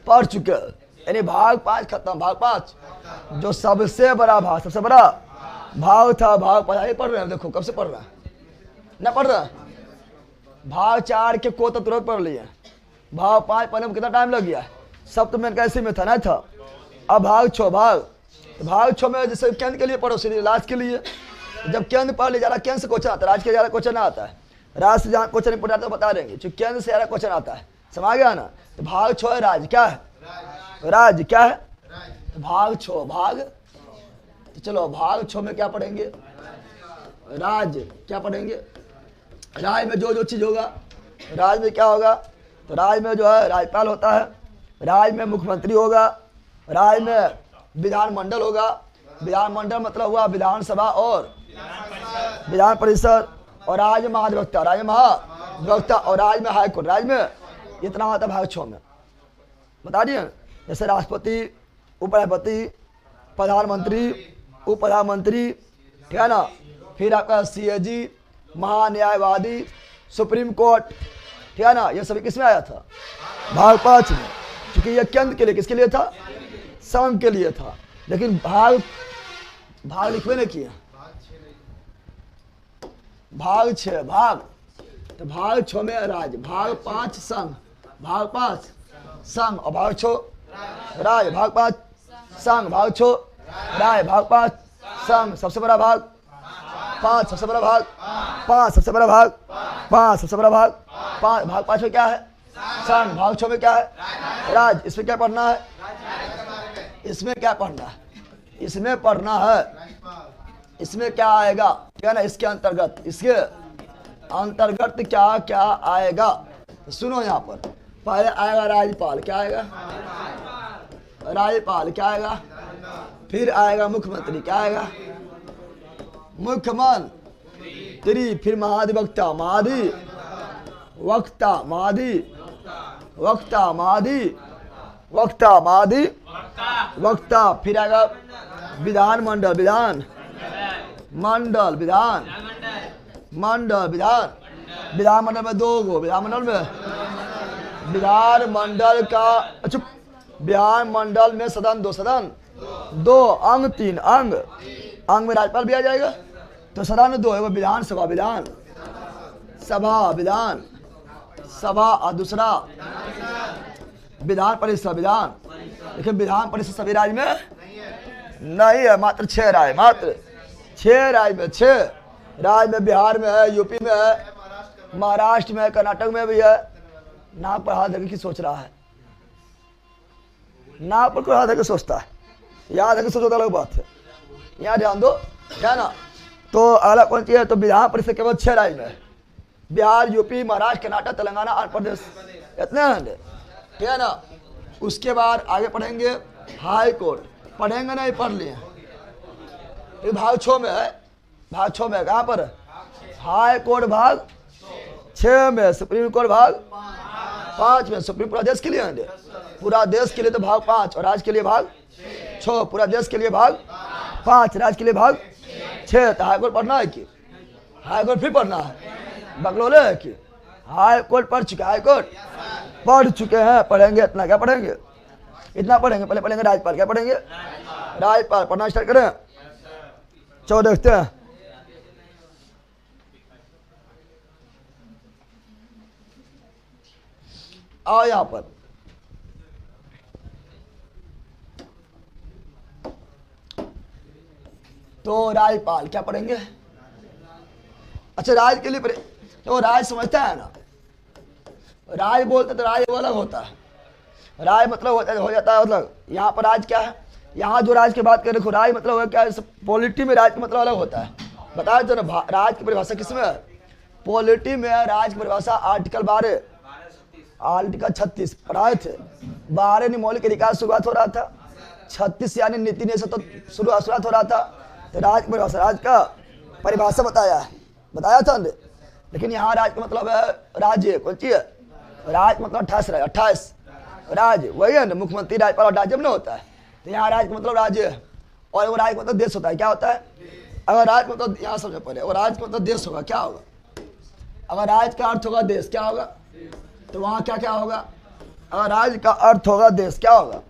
पढ़ चुके। यानी भाग 5 खत्म, भाग 5 जो सबसे बड़ा भाग, सबसे बड़ा भाग था। भाग 5 पढ़ रहे हैं, देखो कब से पढ़ रहा है ना, पढ़ रहा है। भाग 4 के को तो तुरंत पढ़ लिए, भाग 5 पढ़ने में कितना टाइम लग गया। सब तो मैंने कैसे में था ना था। अब भाग 6, भाग 6 में जैसे केंद्र के लिए पढ़ो, सीधे लास्ट के लिए। जब केंद्र पढ़ ले जा रहा, केंद्र से क्वेश्चन आता है, राज्य के ज़्यादा क्वेश्चन आता है। राज्य से जहाँ क्वेश्चन इंपोर्टेंट आता है बता देंगे, जो केंद्र से ज़्यादा क्वेश्चन आता है, समझ गया ना। तो भाग 6 है, राज्य क्या है, राज्य क्या है, तो भाग 6 भाग। तो चलो भाग 6 में क्या पढ़ेंगे, राज्य क्या पढ़ेंगे। राज्य में जो जो चीज़ होगा, राज्य में क्या होगा, तो राज्य में जो है राज्यपाल होता है, राज्य में मुख्यमंत्री होगा, राज्य में विधानमंडल होगा। विधानमंडल मतलब हुआ विधानसभा और विधान परिषद। और राज्य में महाधिवक्ता, राज्य महाधिवक्ता, और राज्य में हाईकोर्ट। राज्य में इतना होता है भाग 6 में, बता दिए। जैसे राष्ट्रपति, उपराष्ट्रपति, प्रधानमंत्री, उप प्रधानमंत्री, ठीक है ना। फिर आपका सीएजी, महान्यायवादी, सुप्रीम कोर्ट, ठीक है ना। ये सभी किसमें आया था, भाग 5 में। क्योंकि ये केंद्र के लिए, किसके लिए था, संघ के लिए था। लेकिन भाग लिखवे नहीं किया, भाग 6 भाग। तो भाग 6 में राज्य, भाग 5 संघ, भाग 5 संघ, और भाग 6 राज्य, भाग 5 संघ, भाग 6 राज्य, भाग 5 संघ। सबसे बड़ा भाग 5, सबसे बड़ा भाग 5, सबसे बड़ा भाग 5, सबसे बड़ा भाग 5। भाग 5 में क्या है, संघ। भाग 6 में क्या है, राज्य। इसमें क्या पढ़ना है, इसमें क्या पढ़ना है, इसमें पढ़ना है, इसमें क्या आएगा, क्या ना, इसके अंतर्गत, इसके अंतर्गत क्या क्या आएगा। तो सुनो यहाँ पर, पहले आएगा राज्यपाल, क्या आएगा, राज्यपाल क्या आएगा। फिर आएगा मुख्यमंत्री, क्या आएगा, मुख्यमंत्री। फिर महाधिवक्ता, महाधिवक्ता, महाधिवक्ता, महाधिवक्ता, महाधिवक्ता। फिर आएगा विधानमंडल, विधानमंडल, विधानमंडल, विधानमंडल में 2 गो, विधानमंडल का, अच्छा विधानमंडल में सदन 2, सदन 2, अंग 3, अंग में राज्यपाल भी आ जाएगा। तो सदन 2 है वो विधानसभा, विधानसभा, और दूसरा विधान परिषद, विधान। लेकिन विधान परिषद सभी राज्य में नहीं है, मात्र 6 राज्य, मात्र 6 राज्य में, 6 राज्य में। बिहार में है, यूपी में है, महाराष्ट्र में है, कर्नाटक में भी है। नाम पर हाथ धर के सोच रहा है, नाम पर कोई हाथ धर के सोचता है, याद है कि सोचो तो अलग बात है। यहाँ ध्यान दो, क्या ना। तो अगला कौन सी है, तो विधान परिषद केवल 6 राज्य में, बिहार, यूपी, महाराष्ट्र, कर्नाटक, तेलंगाना, आंध्र प्रदेश, इतने हैं, ठीक है ना। उसके बाद आगे पढ़ेंगे हाई कोर्ट, पढ़ेंगे नहीं, पढ़ लिए। भाग 6 में है, भाग 6 में कहाँ पर, हाई कोर्ट भाग 6 में, सुप्रीम कोर्ट भाग 5 में। सुप्रीम पूरा देश के लिए है, पूरा देश के लिए तो भाग 5, और राज्य के लिए भाग 6। पूरा देश के लिए भाग 5, राज्य के लिए भाग 6। तो हाई कोर्ट पढ़ना है कि, हाई कोर्ट फिर पढ़ना है, बकलोले है कि, हाई कोर्ट पढ़ चुके, हाई कोर्ट पढ़ चुके हैं। पढ़ेंगे इतना, क्या पढ़ेंगे, इतना पढ़ेंगे। पहले पढ़ेंगे राज्यपाल, क्या पढ़ेंगे, राज्यपाल। पढ़ना स्टार्ट करें, चलो देखते हैं। आओ यहाँ पर, तो राज्यपाल क्या पढ़ेंगे। अच्छा राज्य के लिए तो राज्य समझता है ना, राज्य बोलते तो राज्य अलग होता है। राज्य मतलब हो जाता है, मतलब यहाँ पर राज्य क्या है, यहाँ जो राज्य की बात करें, देखो राज्य मतलब है क्या, पॉलिटी में राज्य का मतलब अलग होता है। बताया तो ना, राज्य की परिभाषा किसमें है, पॉलिटी में। राज्य की परिभाषा आर्टिकल 12, आर्टिकल 36 पढ़ाए थे। 12 ने मौलिक अधिकार शुरुआत हो रहा था, 36 यानी नीति नियम से तो शुरुआत हो रहा था। तो राज्य की परिभाषा, राज्य का परिभाषा बताया था। लेकिन यहाँ राज का मतलब है राज्य। कौन चीज है? राज मतलब 28 है, 28 राज्य, वही है ना, मुख्यमंत्री राज्यपाल और राज्य में होता है। तो यहाँ राज का मतलब राज्य है, और वो राज का मतलब देश होता है। क्या होता है? अगर राज का मतलब, यहाँ समझो पहले, और राज का मतलब देश होगा, क्या होगा? अगर राज का अर्थ होगा देश, क्या होगा? तो वहाँ क्या क्या होगा? अगर राज का अर्थ होगा देश, क्या होगा?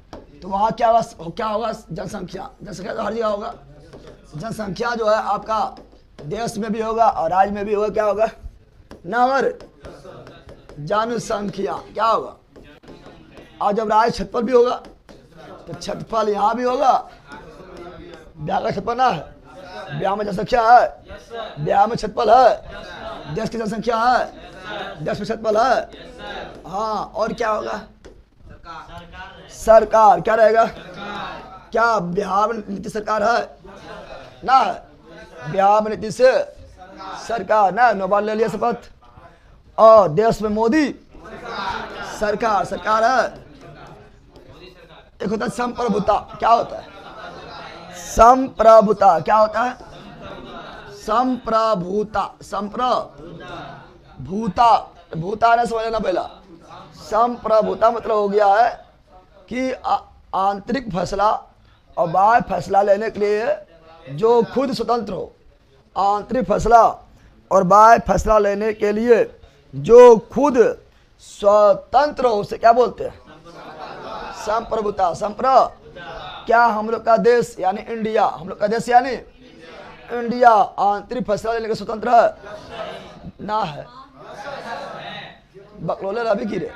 तो वहाँ क्या होगा? जनसंख्या। जनसंख्या तो हर जगह होगा। जनसंख्या जो है आपका देश में भी होगा और राज्य में भी होगा। क्या होगा? नगर जनसंख्या क्या होगा? और जब राज छतपल भी होगा तो छतपल यहाँ भी होगा। ब्याह का छतपल ना है, ब्याह में जनसंख्या है, ब्याह में छतपल है, देश की जनसंख्या है, देश में छतपल है। हाँ, और क्या होगा? सरकार क्या रहेगा? क्या बिहार में नीतीश सरकार है ना? बिहार में नीतीश सरकार ना, नोबाल ले लिया शपथ। और देश में मोदी सरकार है। एक होता है संप्रभुता। क्या होता है? संप्रभुता क्या होता है? संप्रभुता, भूता ने समझ लेना पहला। संप्रभुता मतलब हो गया है कि आंतरिक फैसला और बाह्य फैसला लेने के लिए जो खुद स्वतंत्र हो। आंतरिक फैसला और बाह्य फैसला लेने के लिए जो खुद स्वतंत्र हो, उसे क्या बोलते हैं? संप्रभुता। क्या हम लोग का देश यानी इंडिया, हम लोग का देश यानी इंडिया आंतरिक फैसला लेने का स्वतंत्र है ना? है बकलोले रवि की रे।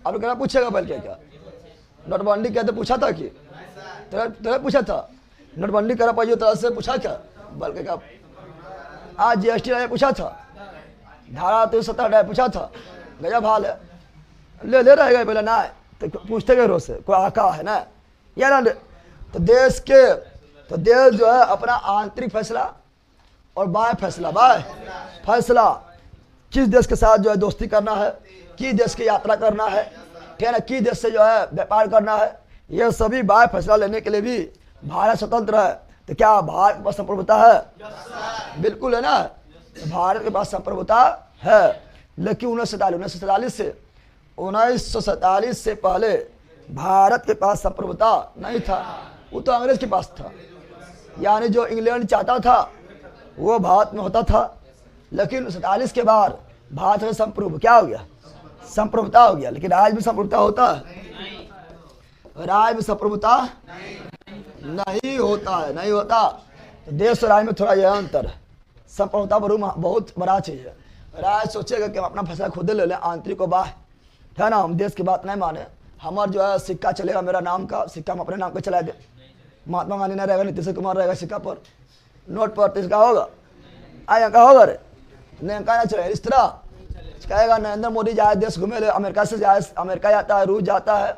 अब लोग पूछेगा पहले क्या नोटबंदी कहते पूछा था कि तेरे पूछा था नोटबंदी करा पाइए तरह से पूछा क्या? बल्कि क्या आज जीएसटी ने पूछा था, धारा 370 पूछा था। गजब हाल है, ले रहेगा पहले ना, तो पूछते गए रोज से कोई आका है ना या ना। तो देश जो है अपना आंतरिक फैसला और बाह्य फैसला किस देश के साथ जो है दोस्ती करना है, किस देश की यात्रा करना है, ठीक है ना, किस देश से जो है व्यापार करना है, ये सभी बाह्य फैसला लेने के लिए भी भारत स्वतंत्र है। तो क्या भारत के पास संप्रभुता है? बिल्कुल है ना, तो भारत के पास संप्रभुता है। लेकिन 1947 से पहले भारत के पास संप्रभुता नहीं था, वो तो अंग्रेज के पास था। यानी जो इंग्लैंड चाहता था वो भारत में होता था। लेकिन 1947 के बाद भारत में क्या हो गया? संप्रभुता हो गया। लेकिन राज्य में संप्रभुता होता है? राज्य में संप्रभुता नहीं होता। तो देश और राज्य में थोड़ा यह अंतर है। संप्रभुता बहुत बड़ा चीज है। राज्य सोचेगा कि हम अपना फैसला खुद ले लें, आंतरिक और बाह्य, है ना, हम देश की बात नहीं माने। हमारा जो है सिक्का चलेगा मेरा नाम का, सिक्का हम अपने नाम का चला दे। महात्मा गांधी नहीं रहेगा, नीतीश कुमार रहेगा सिक्का पर, नोट पर, तो इसका होगा आया का होगा रे नहीं का ना चलेगा। इस तरह कहेगा नरेंद्र मोदी जाए देश घूमे ले, अमेरिका से जाए, अमेरिका जाता है, रूस जाता है,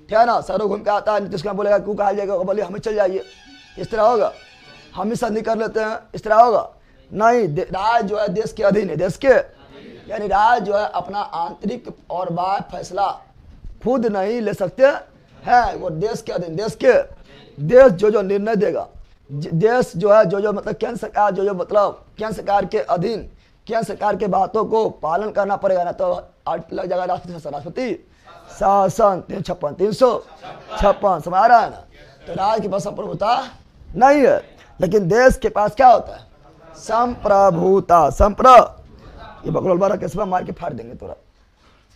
ठीक है ना, शहरों घूम के आता है। नीतीश कुमार बोलेगा क्यों कहा जाएगा, बोलिए हमें चल जाइए। इस तरह होगा? हम ही संधि कर लेते हैं, इस तरह होगा? नहीं, राज्य जो है देश के अधीन है, देश के, यानी राज्य जो है अपना आंतरिक और बाह्य फैसला खुद नहीं ले सकते हैं, वो देश के अधीन। देश जो निर्णय देगा, देश जो है जो मतलब केंद्र सरकार जो मतलब केंद्र सरकार के अधीन, केंद्र सरकार के बातों को पालन करना पड़ेगा, ना तो लग जाएगा राष्ट्रपति शासन 356 समझ रहा है ना। तो राज्य के पास संप्रभुता नहीं है, लेकिन देश के पास क्या होता है? संप्रभुता। ये बकरोल बारा कैसे मार के फाड़ देंगे तोरा।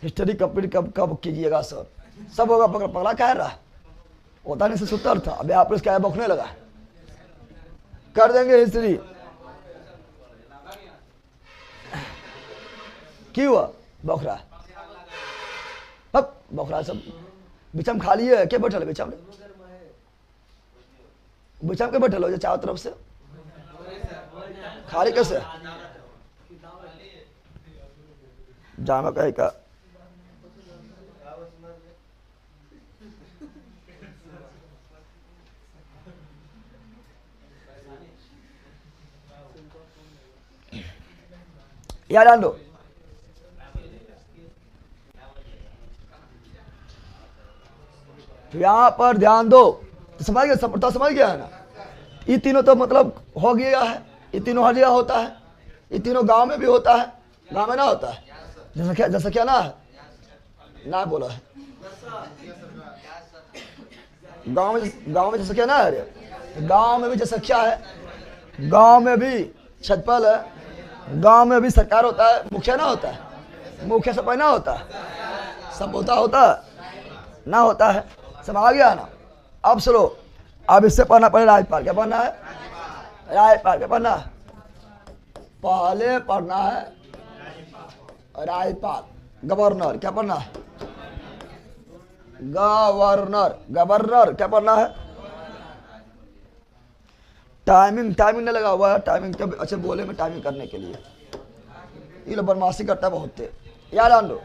हिस्ट्री कंप्लीट कब कीजिएगा? सब होगा। पकड़ा कह रहा है, होता नहीं से सुतर था, अभी आप क्या बौखने लगा। कर देंगे हिस्ट्री। क्यों हुआ? बौखरा अब बौखरा सब बिचम खाली है, क्या बैठल है बिचम के बैठल हो जो चारों तरफ से खाली कैसे जामा कहे का याद आन दो। यहां पर ध्यान दो, तो समझ गया, संप्रभुता समझ गया है ना। ये तीनों तो मतलब हो गया है, ये तीनों हर जगह होता है, ये तीनों गांव में भी होता है, गाँव में ना होता है, जनसंख्या ना है, ना बोला है गांव में जनसंख्या ना है, गांव में भी जनसंख्या है, गांव में भी छतपल है, गांव में भी सरकार होता है, मुखिया ना होता है, मुखिया सब ना होता है, सब होता है ना होता है, सब आ गया ना। अब सुनो, अब इससे पढ़ना पड़े राज्यपाल। क्या पढ़ना है? राज्यपाल। क्या पढ़ना है? पहले पढ़ना है राज्यपाल। गवर्नर। क्या पढ़ना है? गवर्नर। गवर्नर क्या पढ़ना है? टाइमिंग नहीं लगा हुआ है, टाइमिंग कब अच्छे बोले में टाइमिंग करने के लिए ये लोग बदमाशी करता है बहुत थे, याद आन लो।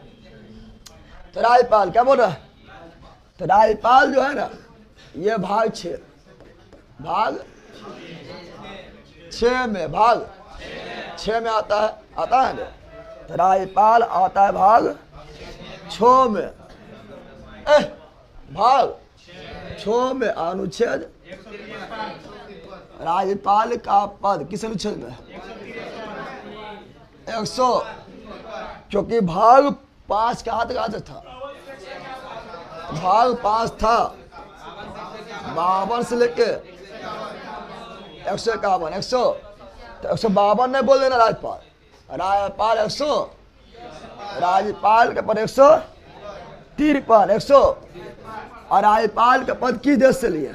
तो राज्यपाल क्या बोल रहा है? तो राज्यपाल जो है ना, ये भाग 6 में आता है ना। तो राज्यपाल आता है भाग 6 में। भाग 6 में अनुच्छेद, राज्यपाल का पद किस अनुच्छेद में? 100, क्योंकि भाग 5 कहाँ तक था? भाग 5 था 52 से लेके 151, 100 तो 152 नहीं बोल देना राज्यपाल। 100, राज्यपाल का पद 153, 100। और राज्यपाल का पद किस देश से लिए?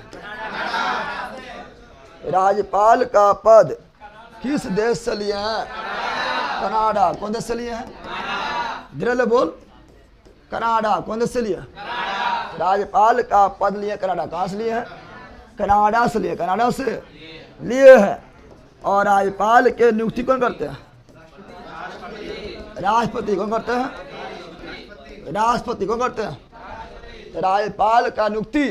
राज्यपाल का पद किस देश से लिए हैं? कनाडा। कौन देश से लिए हैं? धीरे बोल। कनाडा। कौन देश से लिए? राज्यपाल का पद लिए कनाडा। कहाँ से लिए हैं? कनाडा से लिए। कनाडा से लिए हैं। और राज्यपाल के नियुक्ति कौन करते हैं? राष्ट्रपति। कौन करते हैं? राष्ट्रपति। कौन करते हैं? तो राज्यपाल का नियुक्ति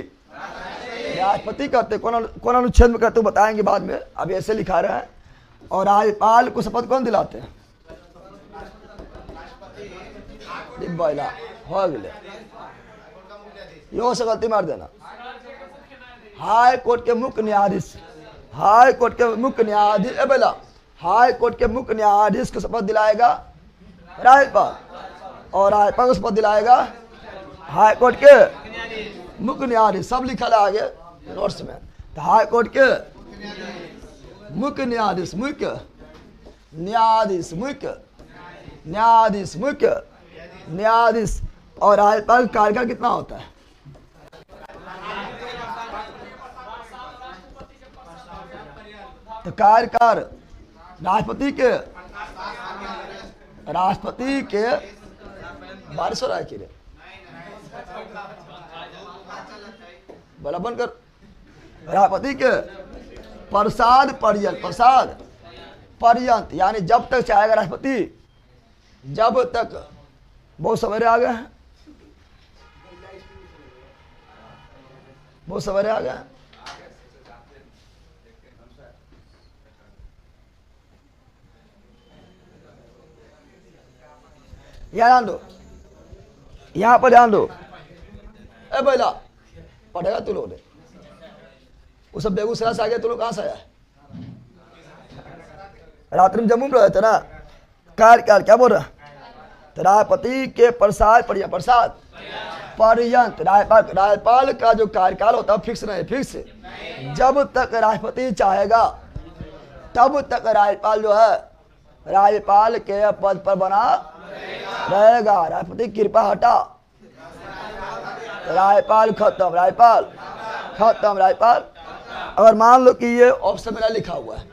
राष्ट्रपति करते। कौन अनुच्छेद में करते बताएंगे बाद में, अभी ऐसे लिखा रहा है। और राज्यपाल को शपथ कौन दिलाते हैं? हो गए यो से गलती मार देना। हाई कोर्ट के मुख्य न्यायाधीश, हाई कोर्ट के मुख्य न्यायाधीश बेला हाई कोर्ट के मुख्य न्यायाधीश को शपथ दिलाएगा राज्यपाल, और राज्यपाल को शपथ दिलाएगा हाई कोर्ट के मुख्य न्यायाधीश। सब लिखा है आगे नोट्स में। तो हाई कोर्ट के मुख्य न्यायाधीश, मुख्य न्यायाधीश, मुख्य न्यायाधीश, मुख्य न्यायाधीश। और राज्यपाल का कार्यकाल कितना होता है? तो कार्यकाल राष्ट्रपति के 12 हो रहा है कि रे बड़ा बंद कर। राष्ट्रपति के प्रसाद पर्यंत, यानी जब तक चाहेगा राष्ट्रपति, जब तक। बहुत सवेरे आ गए हैं, बहुत सवेरे आ गए हैं। ध्यान दो, यहाँ पर ध्यान दो। ए बेला पढ़ेगा तू लोग ने? वो सब बेगूसराय से आ गया, तू लोग कहाँ से आया? रात्रि में जम्मू में रहे थे ना। कार्यकाल क्या बोल रहा? तो राष्ट्रपति के प्रसाद पर्यंत राज्यपाल का जो कार्यकाल होता है फिक्स नहीं, फिक्स। जब तक राष्ट्रपति चाहेगा तब तक राज्यपाल जो है राज्यपाल के पद पर बना रहेगा। राष्ट्रपति कृपा हटा, राज्यपाल खत्म, राज्यपाल खत्म, राज्यपाल। अगर मान लो कि ये ऑप्शन में लिखा हुआ है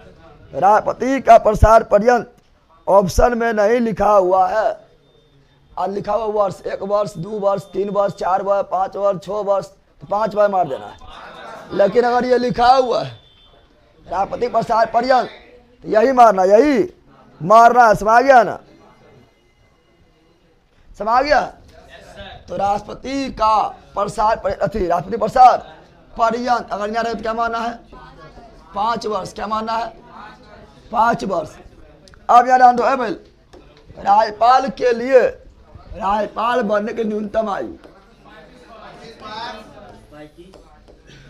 राष्ट्रपति का प्रसार पर्यंत, ऑप्शन में नहीं लिखा हुआ है, और लिखा हुआ वर्ष 1 वर्ष 2 वर्ष 3 वर्ष 4 वर्ष 5 वर्ष 6 वर्ष, तो 5 बार मार देना है। लेकिन अगर ये लिखा हुआ है राष्ट्रपति प्रसार पर्यंत, तो यही मारना है। समझ गया ना? समझ गया? तो राष्ट्रपति का प्रसार राष्ट्रपति प्रसार पर्यंत अगर यहाँ रहे तो क्या मानना है? 5 वर्ष। क्या मानना है? 5 वर्ष। अब यार आंदो है भाई, राज्यपाल के लिए राज्यपाल बनने की न्यूनतम आयु,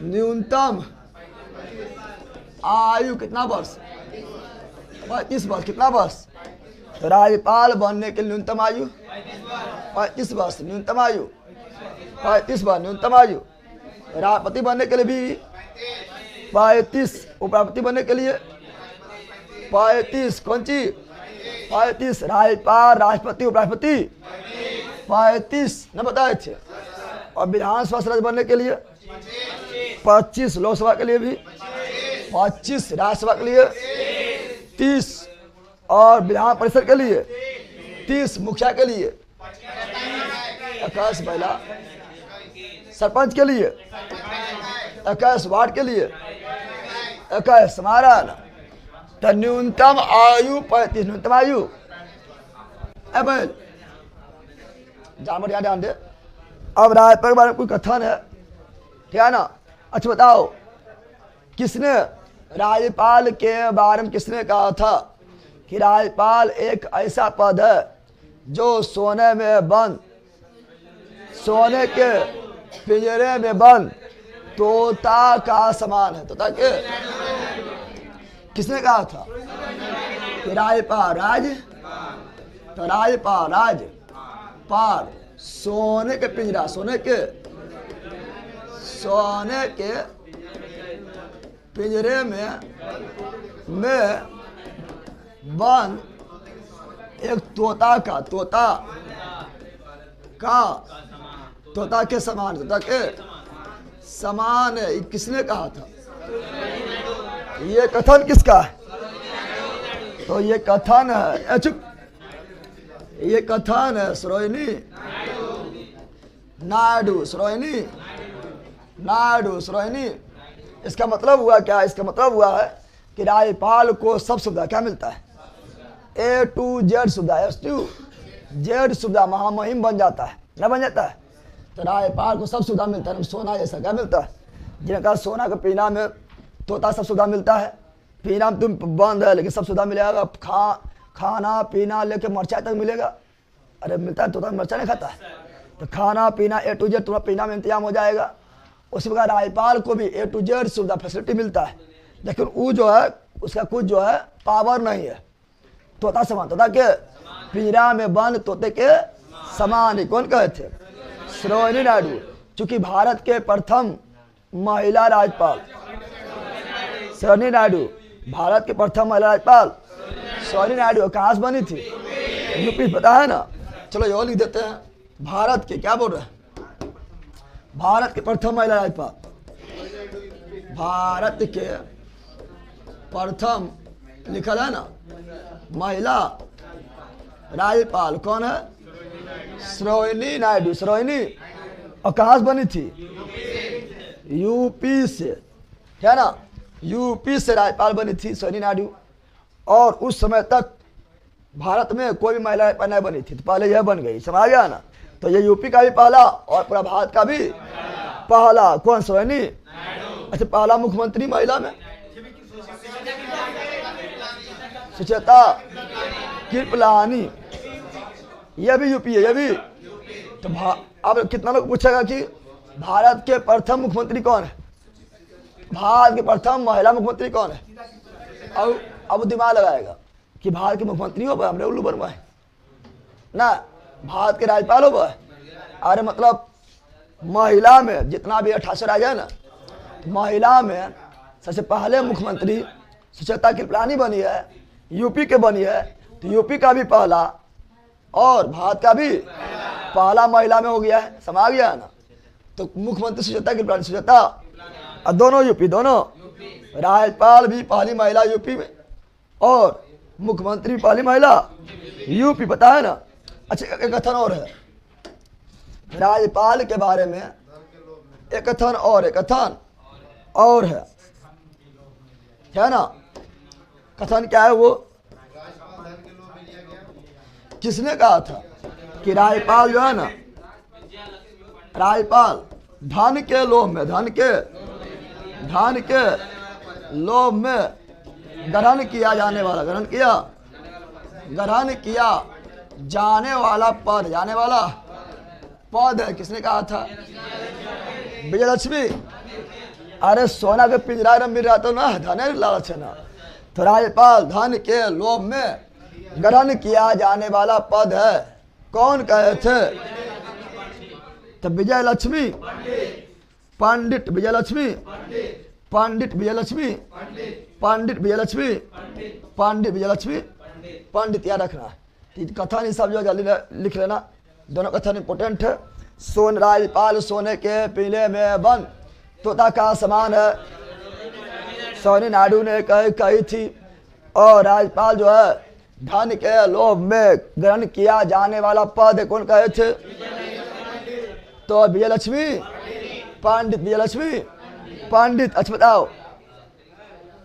न्यूनतम आयु कितना वर्ष? 35 वर्ष। कितना वर्ष? तो राज्यपाल बनने के न्यूनतम आयु 35 वर्ष, न्यूनतम आयु 35 वर्ष न्यूनतम आयु। राष्ट्रपति बनने के लिए भी 35, उपराष्ट्रपति बनने के लिए 35, कौन सी 35, राज्यपाल, राष्ट्रपति, उपराष्ट्रपति 35 न बताए थे। और विधानसभा सदस्य बनने के लिए 25, लोकसभा के लिए भी 25, राज्यसभा के लिए 30 और विधान परिषद के लिए 30, मुखिया के लिए 21, महिला सरपंच के लिए 21, वार्ड के लिए 21, समारान। तो न्यूनतम आयु 35, न्यूनतम आयु। अब जानवर यहाँ ध्यान दे। अब राज्यपाल के बारे में कोई कथन है, ठीक है ना। अच्छा बताओ, किसने राज्यपाल के बारे में किसने कहा था कि राज्यपाल एक ऐसा पद है जो सोने में बंद, सोने के पिंजरे में बंद तोता का समान है। तोता के किसने कहा था कि राज्यपाल तो राज्यपाल सोने के पिंजरा, सोने के पिंजरे में बंद एक तोता के समान, तोता के समान है। किसने कहा था? ये कथन किसका है? तो ये कथन है, चुप, ये कथन है सरोजिनी नायडू। इसका मतलब हुआ क्या? इसका मतलब हुआ है कि राज्यपाल को सब सुविधा क्या मिलता है? A to Z सुविधा, S to Z सुविधा, महामहिम बन जाता है, न बन जाता है। तो राज्यपाल को सब सुविधा मिलता है। सोना जैसा क्या मिलता है? जिनका सोना के पीना में तोता सब सुविधा मिलता है। पीना में तुम बंद है लेकिन सब सुविधा मिलेगा। खाना पीना लेके मरचा तक मिलेगा। अरे मिलता है, तोता मरचा नहीं खाता है। तो खाना पीना A to Z तुम्हारा पीना में इंतजाम हो जाएगा। उसी प्रकार राज्यपाल को भी A to Z सुविधा फैसिलिटी मिलता है, लेकिन वो जो है उसका कुछ जो है पावर नहीं है। तोता समान, तोता के पिंजरा में बंद तोते के समान। कौन कहे थे? सरोजिनी नायडू। चूंकि भारत के प्रथम महिला राज्यपाल सरोजिनी नायडू, भारत के प्रथम महिला राज्यपाल सरोजिनी नायडू कहाँ से बनी थी? यूपी, पता है ना। चलो यो लिख देते हैं। भारत के, क्या बोल रहे हैं? भारत के प्रथम महिला राज्यपाल, भारत के प्रथम लिखा है ना महिला राज्यपाल कौन है? सरोजिनी नायडू। सरोजिनी, और कहाँ से बनी थी? यूपी से, है ना। यूपी से राज्यपाल बनी थी सरोजिनी नायडू। और उस समय तक भारत में कोई भी महिला राज्यपाल नहीं बनी थी, तो पहले यह बन गई। समझ गया ना। तो ये यूपी का भी पहला और पूरा भारत का भी पहला। कौन? सरोजिनी। अच्छा, पहला मुख्यमंत्री महिला में सुचेता कृपलानी, यह भी यूपी है, यह भी। तो अब कितना लोग पूछेगा कि भारत के प्रथम मुख्यमंत्री कौन है? भारत के प्रथम महिला मुख्यमंत्री कौन है? अब दिमाग लगाएगा कि भारत के मुख्यमंत्री हो हमने उल्लू बनवाए ना, भारत के राज्यपाल हो। अरे मतलब महिला में जितना भी 88 राज्य है ना, महिला में सबसे पहले मुख्यमंत्री सुचेता कृपलानी बनी है, यूपी के बनी है। तो यूपी का भी पहला और भारत का भी पहला महिला में हो गया है। समझ गया है ना। तो मुख्यमंत्री सुचेता कृपलानी, सुचेता, और दोनों यूपी, दोनों। राज्यपाल भी पहली महिला यूपी में और मुख्यमंत्री पहली महिला यूपी, पता है ना। अच्छा, एक कथन और है राज्यपाल के बारे में। एक कथन और है ना। कथन क्या है वो? किसने कहा था कि राज्यपाल जो है ना, राज्यपाल धन के लोभ में, धन के लोभ में ग्रहण किया जाने वाला, ग्रहण किया जाने वाला पद, जाने वाला पद है। किसने कहा था? विजयलक्ष्मी। अरे सोना के पिंजरा में मिल रहा तो ना, धन लालच है ना। तो राज्यपाल धन के लोभ में ग्रहण किया जाने वाला पद है। कौन कहे थे? तो विजय लक्ष्मी, पंडित विजय लक्ष्मी, पंडित विजय लक्ष्मी, पंडित विजय लक्ष्मी, पंडित विजय लक्ष्मी, पंडित याद रखना। कथन सब जो जल्दी लिख लेना, दोनों कथन इंपोर्टेंट है। सोन राजपाल सोने के पीले में बंद, तोता का समान है, सोनी नायडू ने कही थी। और राजपाल जो है धन के लोभ में ग्रहण किया जाने वाला पद कौन कहे थे? तो विजय लक्ष्मी, पंडित विजय लक्ष्मी, पंडित। अच्छा बताओ,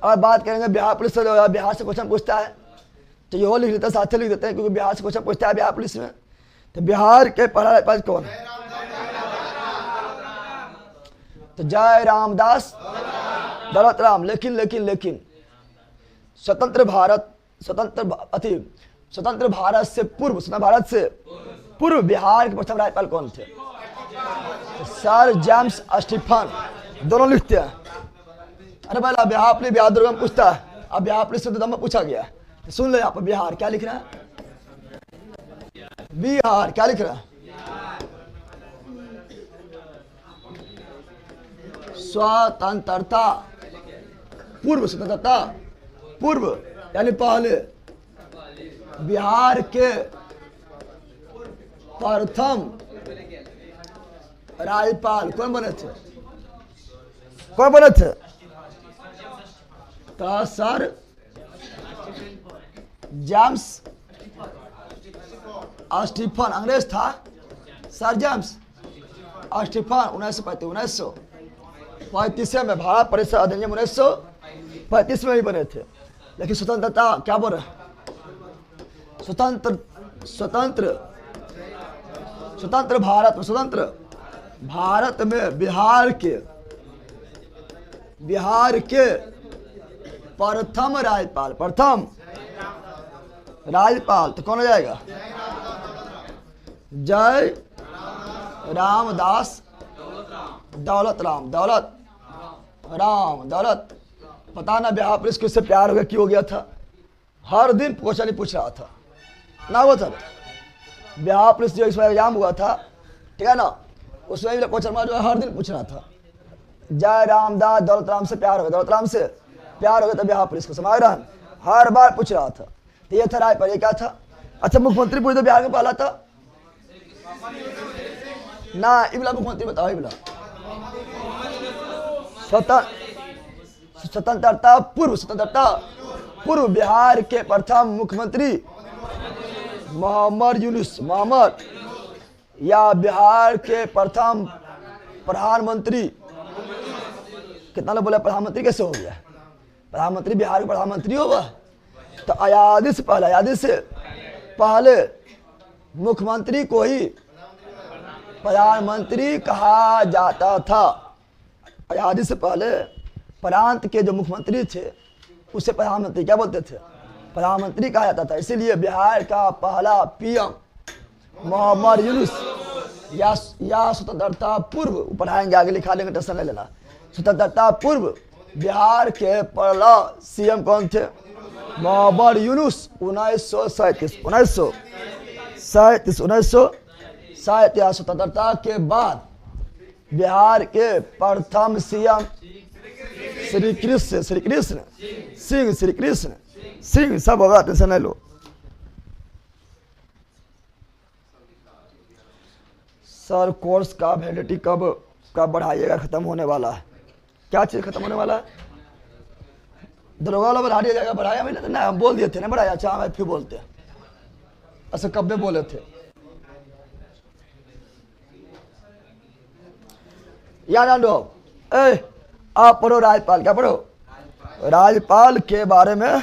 और बात करेंगे बिहार पुलिस से। जो बिहार से क्वेश्चन पूछता है तो ये लिख देते हैं, साथ लिख देते हैं, क्योंकि बिहार से क्वेश्चन पूछता है बिहार पुलिस में। तो बिहार के पहला राज्यपाल कौन है? तो जय रामदास दौलत राम। लेकिन स्वतंत्र भारत से पूर्व बिहार के प्रथम राज्यपाल कौन थे? Sir James Stephen. दोनों लिखते हैं। अरे भाई बिहार पुलिस बिहार दुर्गम पूछता है, अब बिहार पुलिस से तो पूछा गया। तो सुन लो यहाँ पर बिहार क्या लिख रहा है? बिहार क्या लिख रहा है? स्वतंत्रता पूर्व, स्वतंत्रता पूर्व यानी पहले बिहार के प्रथम राज्यपाल कौन बने थे? कौन बने थे? तो सर जेम्स स्टीफन। अंग्रेज था सर जेम्स स्टीफन। 1935 में भारत परिषद अधिनियम 1935 में ही बने थे। लेकिन स्वतंत्रता क्या बोल रहे? स्वतंत्र भारत में बिहार के प्रथम राज्यपाल तो कौन हो जाएगा? जय रामदास दौलत राम। पता ना बिहार पुलिस किससे प्यार हो गया, क्यों हो गया था। हर दिन क्वेश्चन ही पूछ रहा था ना। वो था बिहार पुलिस जो इस एग्जाम हुआ था, ठीक है ना, उसमें भी क्वेश्चन जो है हर दिन पूछ रहा था। जय रामदास दौलत राम से प्यार हो गया, दौलत राम से प्यार हो गया, तो बिहार पुलिस को समझ रहा है, हर बार पूछ रहा था। तो ये था राज्यपाल। ये क्या था? अच्छा मुख्यमंत्री पूछ तो बिहार में पहला था ना। इबला मुख्यमंत्री बताओ। इबला स्वतंत्रता पूर्व बिहार के प्रथम मुख्यमंत्री मोहम्मद यूनुस या बिहार के प्रथम प्रधानमंत्री। कितना लोग बोला प्रधानमंत्री कैसे हो गया? प्रधानमंत्री बिहार के प्रधानमंत्री होगा। तो आजादी से पहले मुख्यमंत्री को ही प्रधानमंत्री कहा जाता था। आजादी से पहले प्रांत के जो मुख्यमंत्री थे उसे प्रधानमंत्री क्या बोलते थे? प्रधानमंत्री कहा जाता था। इसीलिए बिहार का पहला पीएम मोहम्मद यूनुस या स्वतंत्रता पूर्व पढ़ाएंगे, आगे लिखा लेंगे, टेंशन नहीं लेना। स्वतंत्रता पूर्व बिहार के पहला सीएम कौन थे? मोहम्मद यूनुस। 1937 स्वतंत्रता के बाद बिहार के प्रथम सीएम श्री कृष्ण सिंह। सब होगा, टेंशन नहीं लो। सर कोर्स का वैलिडिटी कब बढ़ाइएगा? खत्म होने वाला है। क्या चीज खत्म होने वाला है? दरोगा वाला बढ़ा दिया जाएगा। बढ़ाया मैंने ना, हम बोल दिए थे ना बढ़ाया। अच्छा हम फिर बोलते हैं। अच्छा कब में बोले थे? याद आंदो। आप पढ़ो राज्यपाल। क्या पढ़ो? राज्यपाल के बारे में।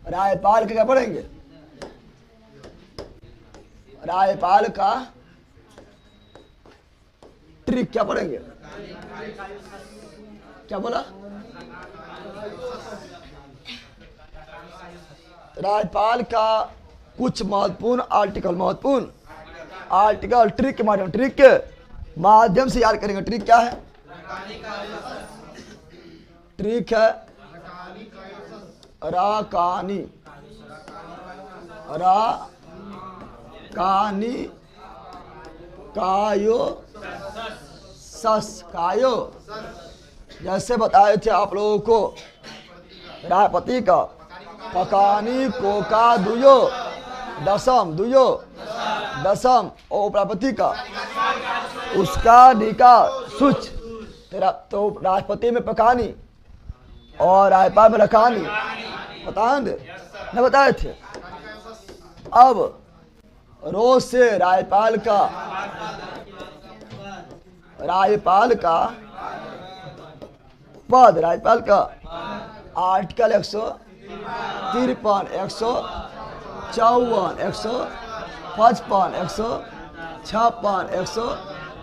राज्यपाल के क्या पढ़ेंगे? राज्यपाल का ट्रिक क्या पढ़ेंगे? क्या बोला? राज्यपाल का कुछ महत्वपूर्ण आर्टिकल ट्रिक के माध्यम से याद करेंगे। ट्रिक क्या है? ट्रिक है राकानी। रा कानी कायो सस कायो। जैसे बताए थे आप लोगों को रायपति का पकानी कोका दुयो दसम दुयो दसम और उपरापति का उसका निका सुच। तेरा तो राष्ट्रपति में पकानी और रायपाल में रकानी न बताए थे। अब रोज से रायपाल का पद रायपाल का आर्टिकल 153 154 155 156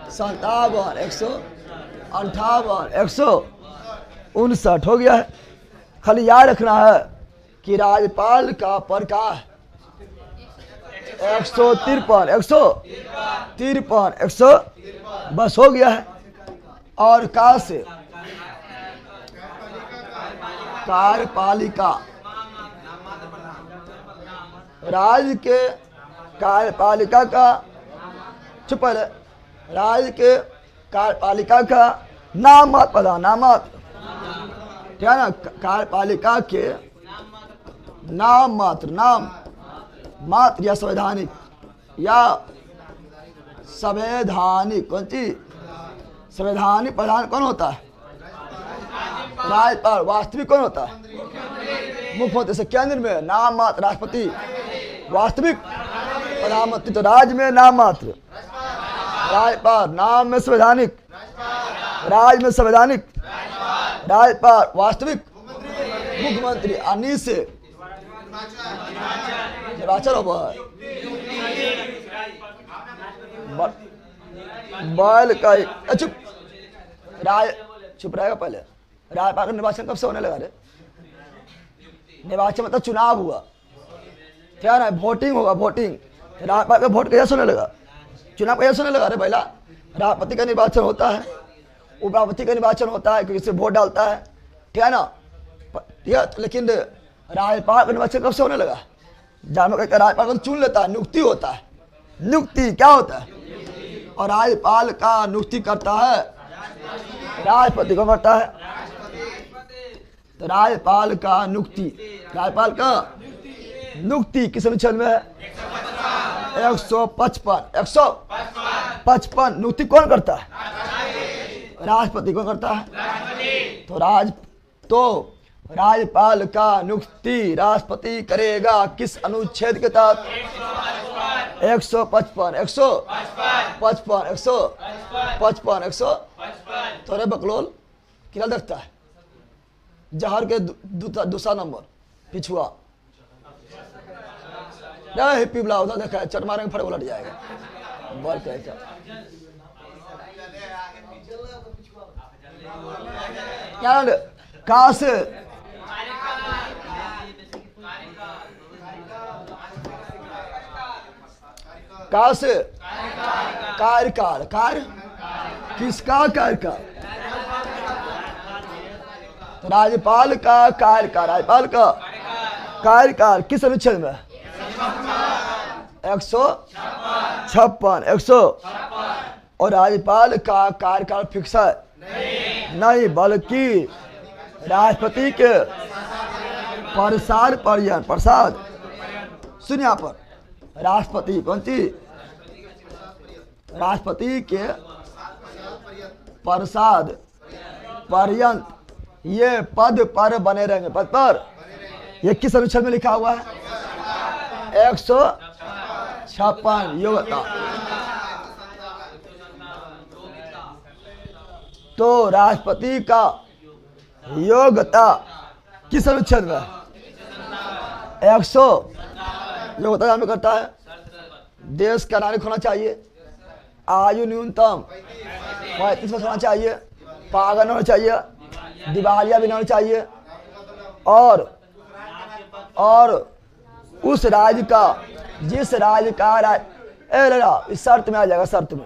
157 158 159 हो गया है। खाली याद रखना है कि राज्यपाल का पर का 153 100 बस हो गया है। और का से कार्यपालिका राज्य के कार्यपालिका का चुप है। राज्य के कार्यपालिका का नाम मात्र पदा नाम मात्र क्या ना कार्यपालिका के नाम मात्र या संवैधानिक कौन चीज संवैधानिक प्रधान कौन होता है? राज्यपाल। वास्तविक कौन होता है? मुख्यमंत्री। से केंद्र में नाम मात्र राष्ट्रपति, वास्तविक प्रधानमंत्री। तो राज्य में नाम मात्र राज्यपाल, नाम में संवैधानिक, राज्य में संवैधानिक राज्यपाल, वास्तविक मुख्यमंत्री। अन्य से निर्वाचन हो बैल का चुप चुप रहेगा। पहले राज्यपाल का निर्वाचन कब से होने लगा रे? निर्वाचन मतलब चुनाव हुआ क्या ना, वोटिंग होगा वोटिंग। राज्यपाल का वोट कैसे होने लगा? चुनाव कैसे होने लगा रे? पहला राष्ट्रपति का निर्वाचन होता है, उपराष्ट्रपति का निर्वाचन होता है क्योंकि वोट डालता है, ठीक है ना। लेकिन राज्यपाल का निर्वाचन कब से होने लगा? जानवर का राज्यपाल को चुन लेता है, नियुक्ति होता है। नियुक्ति क्या होता है? और राज्यपाल का नियुक्ति करता है राष्ट्रपति को करता है। तो राज्यपाल का नियुक्ति, राज्यपाल का नियुक्ति किस अनुच्छेद में है? 155 नियुक्ति कौन करता है? राष्ट्रपति कौन करता है? तो राज्यपाल का नियुक्ति राष्ट्रपति करेगा किस अनुच्छेद के तहत? 155 थोड़े बकलोल क्या देखता है? जहर के दूसरा नंबर पिछुआ हिप्पी बुला उधर देखा है, चट मारेंगे फट उलट जाएगा। बल कैसा क्या कहा से कार्यकाल कार्य किसका? कार्यकाल। तो राज्यपाल का कार्यकाल, राज्यपाल का कार्यकाल किस अनुच्छेद में? 156 और राज्यपाल का कार्यकाल फिक्स है नहीं, बल्कि राष्ट्रपति के प्रसाद सुनिए यहाँ पर। राष्ट्रपति कौन सी? राष्ट्रपति के प्रसाद पर्यंत ये पद पर बने रहेंगे। पद पर ये किस अनुच्छेद में लिखा हुआ है? 156 योग्यता। तो राष्ट्रपति का योग्यता किस अनुच्छेद में? 100 योग्यता में करता है। देश का नागरिक होना चाहिए, आयु न्यूनतम 35 वर्ष होना चाहिए, पागल होना चाहिए, दिवालिया भी नहीं होना चाहिए, और उस राज्य का जिस राज्य का इस शर्त में आ जाएगा, शर्त में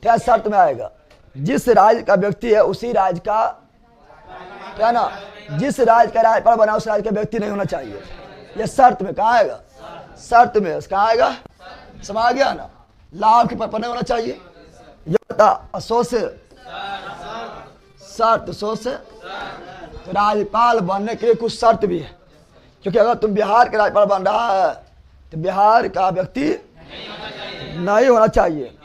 क्या शर्त में आएगा? जिस राज्य का व्यक्ति है उसी राज्य का क्या ना, जिस राज्य का राज्यपाल बना उस राज्य का व्यक्ति नहीं होना चाहिए। यह शर्त में कहा आएगा? शर्त में, कहाँ आएगा? समझ गया ना? लाभ के पर नहीं होना चाहिए। योग्यता सो से शर्त, सो से तो राज्यपाल बनने के लिए कुछ शर्त भी है, क्योंकि अगर तुम बिहार के राज्यपाल बन रहा है तो बिहार का व्यक्ति नहीं होना चाहिए।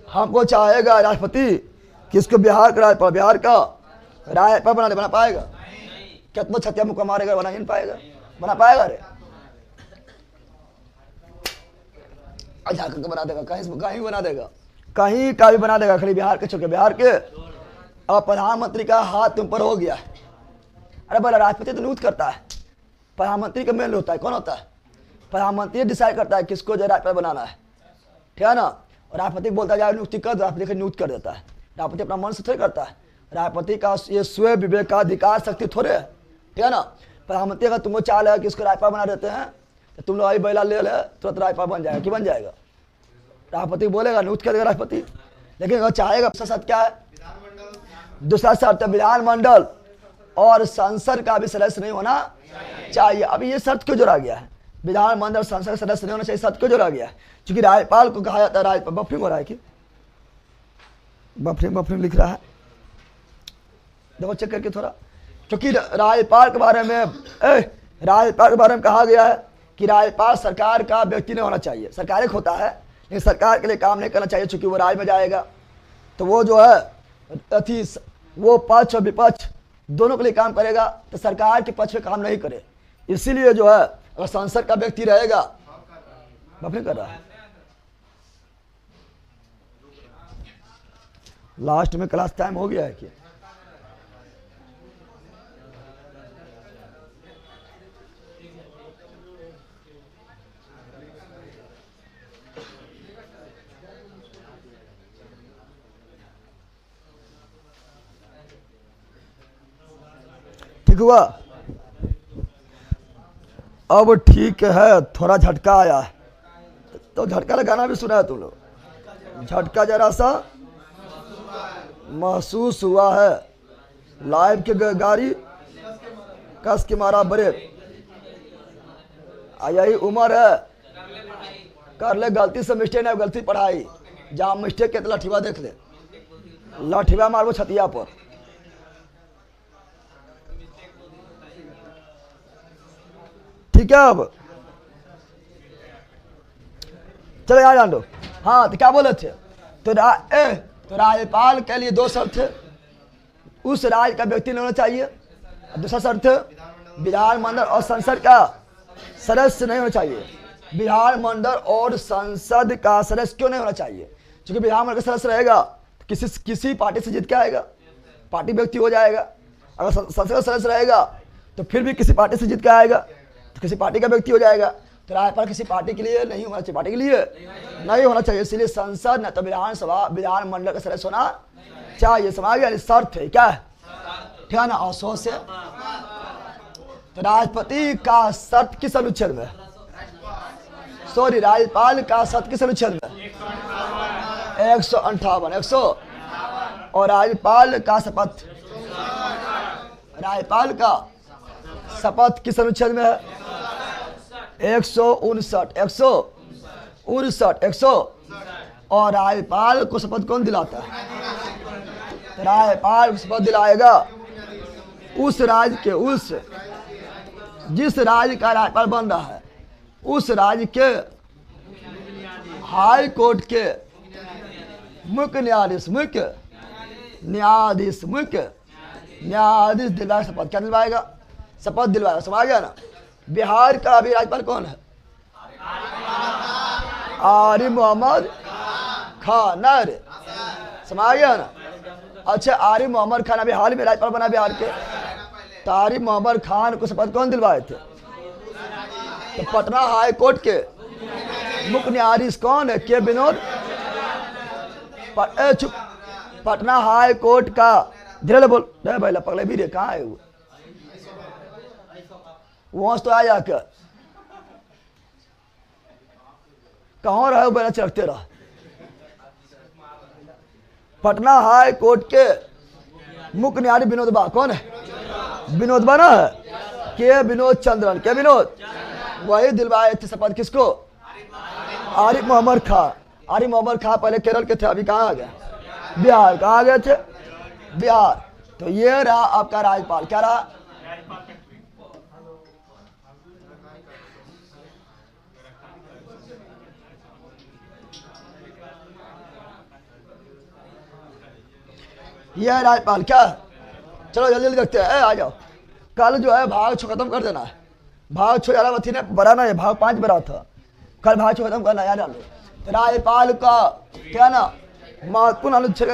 हमको चाहेगा राष्ट्रपति किसको? बिहार का राज्यपाल, बिहार का राज्यपाल बना पाएगा? कितना छतिया मुक्का मारेगा, बना नहीं पाएगा, बना पाएगा? रे अच्छा करके बना देगा, कहीं बना देगा, कहीं का भी बना देगा, खाली बिहार के छोड़ के। बिहार के अब प्रधानमंत्री का हाथ तुम पर हो गया है। अरे बोला राष्ट्रपति तो नियुक्त करता है, प्रधानमंत्री का मेल होता है। कौन होता है? प्रधानमंत्री डिसाइड करता है किसको जो राज्यपाल बनाना है, ठीक है ना? और राष्ट्रपति बोलता है नियुक्ति कर, राष्ट्रपति का नियुक्त कर देता है। राष्ट्रपति अपना मन से थोड़ी करता है, राष्ट्रपति का ये स्वयं विवेक का अधिकार शक्ति थोड़े है, ठीक है ना? प्रधानमंत्री अगर तुमको चाल है कि इसको राज्यपाल बना देते हैं तो तुम लोग अभी बैला ले ले तुरंत राज्यपाल बन जाएगा। कि बन जाएगा? राष्ट्रपति बोलेगा नियुक्त कर देगा राष्ट्रपति। लेकिन अगर चाहेगा, दूसरा शर्त क्या है? दूसरा शर्त है विधानमंडल और संसद का भी सदस्य नहीं होना चाहिए। अभी ये शर्त क्यों जोड़ा गया है? विधानमंडल संसद का सदस्य नहीं होना चाहिए, शर्त क्यों जोड़ा गया है? क्योंकि राज्यपाल को कहा जाता है, राज्यपाल बफरिंग हो रहा है कि बफरिंग लिख रहा है, देखो चेक करके थोड़ा। क्योंकि राज्यपाल के बारे में कहा गया है कि राज्यपाल सरकार का व्यक्ति नहीं होना चाहिए। सरकार एक होता है लेकिन सरकार के लिए काम नहीं करना चाहिए, चूंकि वो राज में जाएगा तो वो जो है वो पक्ष और विपक्ष दोनों के लिए काम करेगा, तो सरकार के पक्ष में काम नहीं करे। इसीलिए जो है अगर संसद का व्यक्ति रहेगा, बफरिंग कर रहा है, लास्ट में क्लास टाइम हो गया है कि ठीक हुआ? अब ठीक है, थोड़ा झटका आया है तो झटका लगाना भी सुना है तुम लोग? झटका जरा सा महसूस हुआ है। लाइव के गाड़ी कस के मारा ब्रेक, यही उम्र है, कर ले गलती से मिस्टेक नहीं, गलती पढ़ाई। जहाँ मिस्टेक के तो लठीवा देख ले, लठीवा मारबो छतिया पर। ठीक है, अब चलो यार जान दो। हाँ तो क्या बोले थे? तो राज्यपाल के लिए दो शर्त थे, उस राज्य का व्यक्ति नहीं होना चाहिए। दूसरा शर्त विधानमंडल और संसद का सदस्य नहीं होना चाहिए। विधानमंडल और संसद का सदस्य क्यों नहीं होना चाहिए? क्योंकि विधानमंडल का सदस्य रहेगा तो किसी पार्टी से जीत के आएगा, पार्टी व्यक्ति हो जाएगा। अगर संसद का सदस्य रहेगा तो फिर भी किसी पार्टी से जीत के आएगा तो किसी पार्टी का व्यक्ति हो जाएगा। तो राज्यपाल किसी पार्टी के लिए नहीं होना चाहिए, पार्टी के लिए नहीं होना चाहिए। इसलिए संसद न तो विधानसभा विधानमंडल का सदस्य होना चाहिए। समाज में शर्त है, क्या है? ठीक है ना? और सो से तो राष्ट्रपति का शर्त किस अनुच्छेद में? सॉरी, राज्यपाल का शर्त किस अनुच्छेद में? 158 100। और राज्यपाल का शपथ, राज्यपाल का शपथ किस अनुच्छेद में है? 159 100। और राज्यपाल को शपथ कौन दिलाता है? राज्यपाल को शपथ दिलाएगा उस राज्य के, उस जिस राज्य का राज्यपाल बन रहा है उस राज्य के हाई कोर्ट के मुख्य न्यायाधीश दिलवाएगा शपथ। क्या दिलवाएगा? शपथ दिलवाएगा। समझ गया ना? बिहार का अभी राज्यपाल कौन है? आरिफ मोहम्मद खान। समझ गया ना? अच्छा, आरिफ मोहम्मद खान अभी हाल में राज्यपाल बना बिहार के। तो आरिफ मोहम्मद खान को शपथ कौन दिलवाए थे? तो पटना हाई कोर्ट के मुख्य न्यायाधीश कौन है? के विनोद। पटना हाई कोर्ट का धीरे बोल रहे भाई, पगले भी रे, कहाँ है वो? वहां तो आ जाकर कहाँ रहे, बेला चढ़ते रहा। पटना हाई कोर्ट के मुख्य न्यायाधीश विनोद बा कौन है? विनोद बा ना है? के विनोद चंद्रन। के विनोद वही दिलवाए थे शपथ किसको? आरिफ मोहम्मद खां। आरिफ मोहम्मद खां पहले केरल के थे, अभी कहाँ आ गया? बिहार। कहाँ आ गए थे? बिहार। तो ये रहा आपका राज्यपाल। क्या रहा? यह राज्यपाल। क्या? चलो जल्दी जल्दी देखते हैं। आ जाओ। कल जो है भाग 6 खत्म कर देना है। भाग 6 यार थी ने बढ़ाना है, भाग 5 बड़ा था। कल भाग 6 खत्म करना याद डालो। तो राज्यपाल का क्या ना महत्वपूर्ण अनुच्छेद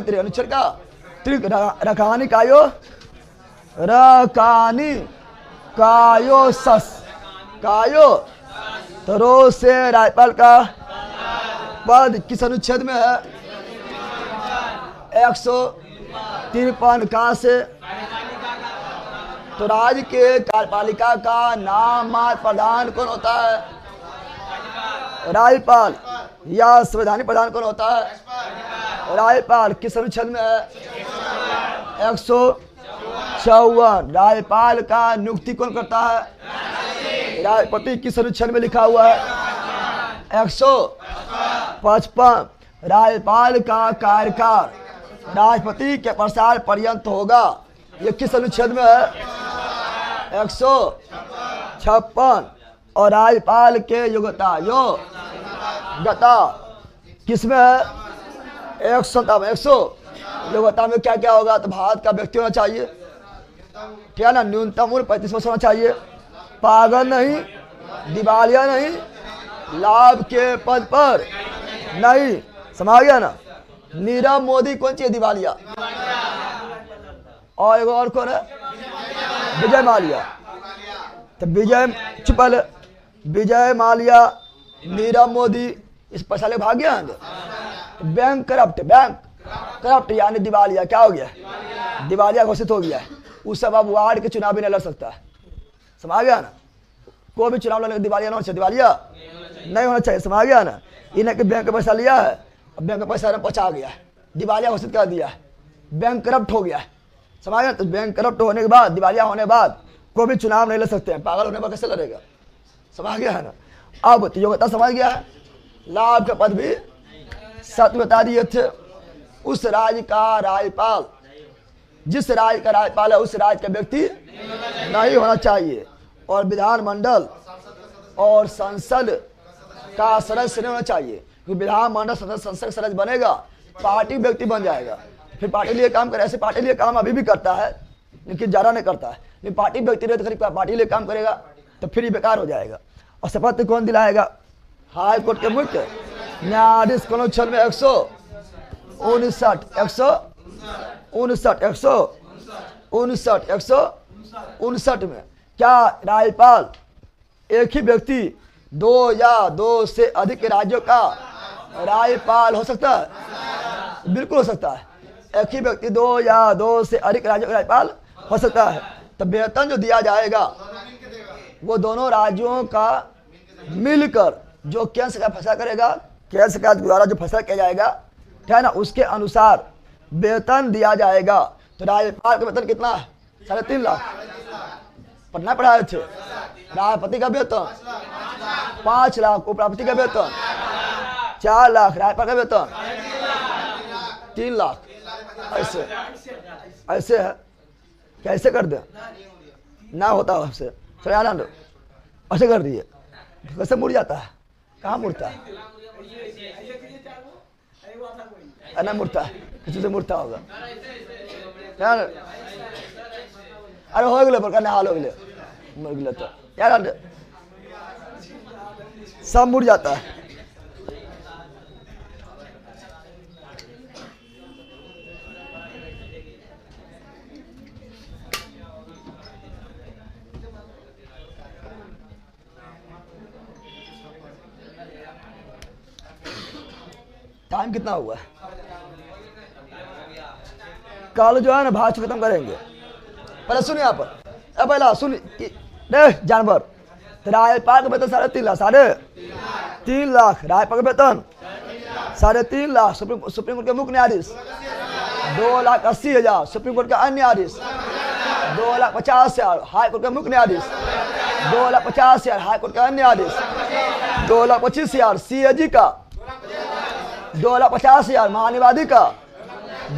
का रकानी कायो रकानी कायो सस कायो तरो से राज्यपाल का पद किस अनुच्छेद में है? 153 का से। तो राज्य के कार्यपालिका का नाम प्रधान कौन होता है? राज्यपाल। या संवैधानिक प्रधान कौन होता है? राज्यपाल। किस अनुच्छेद में है? 154। राज्यपाल का नियुक्ति कौन करता है? राष्ट्रपति। किस अनुच्छेद में लिखा हुआ है? 155। राज्यपाल का कार्यकाल राष्ट्रपति के प्रसार पर्यंत होगा। ये किस अनुच्छेद में है? 156। और राज्यपाल के योग्यता किसमें है? 157। योग्यता में क्या क्या होगा? तो भारत का व्यक्ति होना चाहिए, ठीक है ना, न्यूनतम उम्र 35 वर्ष होना चाहिए, पागल नहीं, दिवालिया नहीं, लाभ के पद पर नहीं। समझ गया ना? नीरव मोदी कौन चाहिए? दिवालिया। और एक और कौन है? विजय माल्या। तो विजय माल्या, नीरव मोदी, इस पैसा ले भाग गया। बैंक करप्ट यानी दिवालिया। क्या हो गया? दिवालिया घोषित हो गया है। उस सब अब वार्ड के चुनाव भी नहीं लड़ सकता है। समझ गया ना? कोई भी चुनाव लड़ने दिवालिया नहीं होना चाहिए। दिवालिया नहीं होना चाहिए। समझ गया ना? इन्हें बैंक का पैसा लिया है, बैंक का पैसा पचा गया है, दिवालिया घोषित कर दिया है, बैंक करप्ट हो गया है। समझ गया? तो बैंक करप्ट होने के बाद, दिवालिया होने के बाद कोई भी चुनाव नहीं लड़ सकते हैं। पागल होने पर कैसे लड़ेगा? समझ गया है ना? अब तो योग्यता समझ गया है। लाभ का पद भी सत्य बता दिए थे। उस राज्य का राज्यपाल, जिस राज्य का राज्यपाल है उस राज्य का व्यक्ति नहीं होना चाहिए। और विधानमंडल और संसद का सदस्य नहीं होना चाहिए, क्योंकि विधानमंडल संसद सदस्य बनेगा, पार्टी व्यक्ति बन जाएगा, फिर पार्टी लिए काम करे। ऐसे पार्टी लिए काम अभी भी करता है, लेकिन ज़्यादा नहीं करता है। लेकिन पार्टी व्यक्ति रहे तो खरीद पार्टी लिए काम करेगा तो फिर ही बेकार हो जाएगा। और शपथ कौन दिलाएगा? हाई कोर्ट के मुख्य न्यायाधीश। कौन अनुच्छेद में? 159 में क्या राज्यपाल एक ही व्यक्ति 2 या 2 से अधिक राज्यों का राज्यपाल हो सकता है? बिल्कुल हो सकता है। एक ही व्यक्ति 2 या 2 से अधिक राज्यों का राज्यपाल हो सकता है। तो वेतन जो दिया जाएगा वो दोनों राज्यों का मिलकर जो केंद्र का फैसला करेगा, केंद्र सरकार द्वारा जो फैसला किया जाएगा, ठीक है ना, उसके अनुसार वेतन दिया जाएगा। तो राज्यपाल का वेतन कितना है? 3.5 लाख। पढ़ना पढ़ाए थे। राष्ट्रपति का वेतन 5 लाख, उपराष्ट्रपति का वेतन 4 लाख, राज्यपाल का वेतन 3 लाख। ऐसे है। कैसे कर दे? ना होता हमसे। आनंद ऐसे कर दिए, कैसे मुड़ जाता है? कहाँ मुड़ता है? ना मुड़ता है, किसी से मुड़ता होगा। अरे हो गए पर हाल हो गए, मुड़ गए तो यार सब मुड़ जाता है। टाइम कितना हुआ? कल जो है ना भाषण खत्म करेंगे। पहले सुनिए यहाँ पर, पहला सुनिए जानवर। राज्यपाल का वेतन 3.5 लाख, 3.5 लाख राज्यपाल का वेतन 3.5 लाख। सुप्रीम कोर्ट के मुख्य न्यायाधीश 2,80,000। सुप्रीम कोर्ट का अन्य न्यायाधीश 2,50,000। हाई कोर्ट का मुख्य न्यायाधीश 2,50,000 हाई कोर्ट का अन्य आदेश, 2,25,000 CAG का, 2,50,000 महानिवादी का,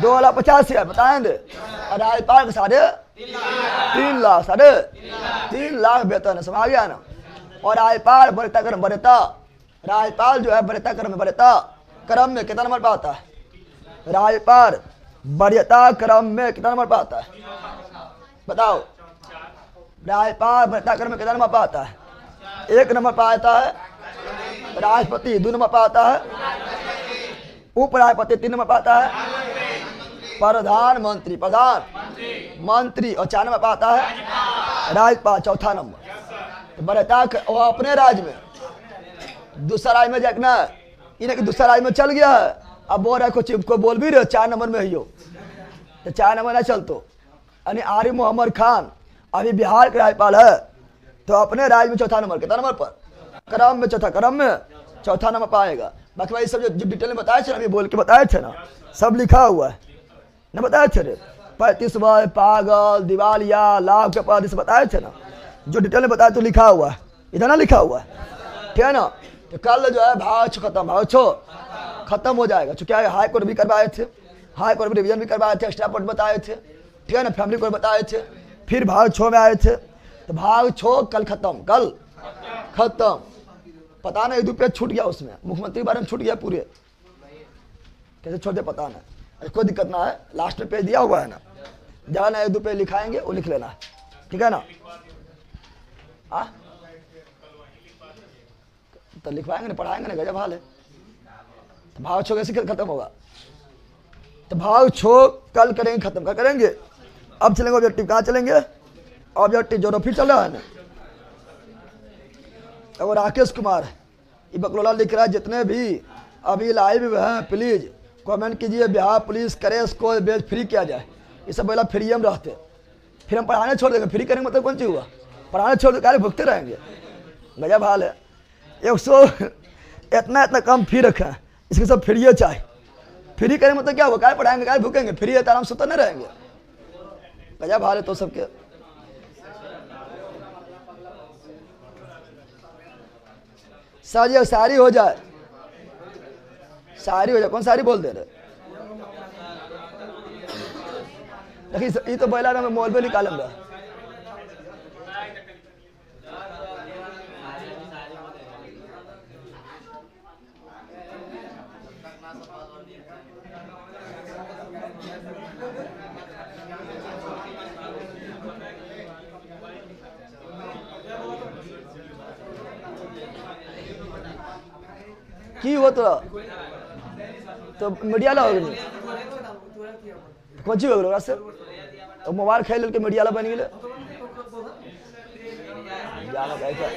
2,50,000 बताएंगे। और राज्यपाल का 3.5 लाख, 3.5 लाख वेतन है, समझ गया ना। और राज्यपाल वरीयता क्रम वरीयता, राज्यपाल जो है वरीयता क्रम में कितना नंबर पर आता है? राज्यपाल वरीयता क्रम में कितना नंबर पर आता है बताओ? राज्यपाल वरीयता क्रम में कितना नंबर पर आता है? 1 नंबर पर आता है राष्ट्रपति, 2 नंबर पर आता है उपराष्ट्रपति, 3 नंबर पर आता है प्रधानमंत्री और 4 नंबर पर आता है राज्यपाल, 4था नंबर। वरीयता वो अपने राज्य में, दूसरा राज्य में जाना, इन्हें दूसरा राज्य में चल गया है, अब बोल रहा है को बोल भी रहे 4 नंबर में ही हो, तो 4 नंबर ना चलतो। यानी आरिफ मोहम्मद खान अभी बिहार के राज्यपाल है, तो अपने राज्य में 4था नंबर, कितना नंबर पर? क्रम में 4था नंबर पर आएगा। बाकी भाई सब जो डिटेल में बताए थे ना, अभी बोल के बताए थे ना, सब लिखा हुआ है ना, बताए थे 35 वर्ष, पागल, दिवालिया, लाभ के पद, बताए थे ना, जो डिटेल में बताया तो लिखा हुआ है, इधर ना लिखा हुआ है, ठीक है ना। तो कल जो है भाव छो खत्म हो जाएगा, चूंकि हाई कोर्ट भी करवाए थे, हाई कोर्ट में रिवीजन भी करवाए थे, एक्स्ट्रा कोर्ट बताए थे, ठीक है ना, फैमिली कोर्ट बताए थे, फिर भाग 6 में आए थे। तो भाग 6 कल खत्म, पता नहीं 2 पेज छूट गया, उसमें मुख्यमंत्री के बारे में छूट गया पूरे, कैसे छोड़ दे पता नहीं, कोई दिक्कत ना है, लास्ट में पेज दिया हुआ है ना, जहाँ ना 1-2 पेज लिखाएंगे वो लिख लेना है, ठीक है ना। तो लिखवाएंगे ना, पढ़ाएंगे ना, गजब हाल है। तो भाग 6 कैसे खत्म होगा? तो भाग 6 कल करेंगे, खत्म कर करेंगे। अब चलेंगे ऑब्जेक्टिव, कहाँ चलेंगे? ऑब्जेक्टिव जो फिर चल रहा है ना, और राकेश कुमार ये बकलोला लिख रहा है, जितने भी अभी लाइव हैं प्लीज कमेंट कीजिए, बिहार पुलिस करे इसको बेच फ्री किया जाए। ये सब पहला फ्री हम रहते, फिर हम पढ़ाने छोड़ देंगे, फ्री करेंगे मतलब कौन चीज हुआ? पढ़ाने छोड़ दे, कार्य भुगते रहेंगे, गजब हाल है। 100 इतना कम फी रखा है, इसके सब फ्री चाहिए, फ्री करेंगे मतलब क्या हुआ? कार्य पढ़ाएंगे, कार्य भूखेंगे, फ्री है तो आराम से तो नहीं रहेंगे, गजब हाल है। तो सबके शायरी हो जाए, कौन शायरी बोल दे रहे? ये तो बैला में मोल पे निकालूंगा। की हो तो मीडिया ला होगी, कौन चीज होगा से तो मोबाइल खेल के मीडिया ला बन गए जाना कैसा।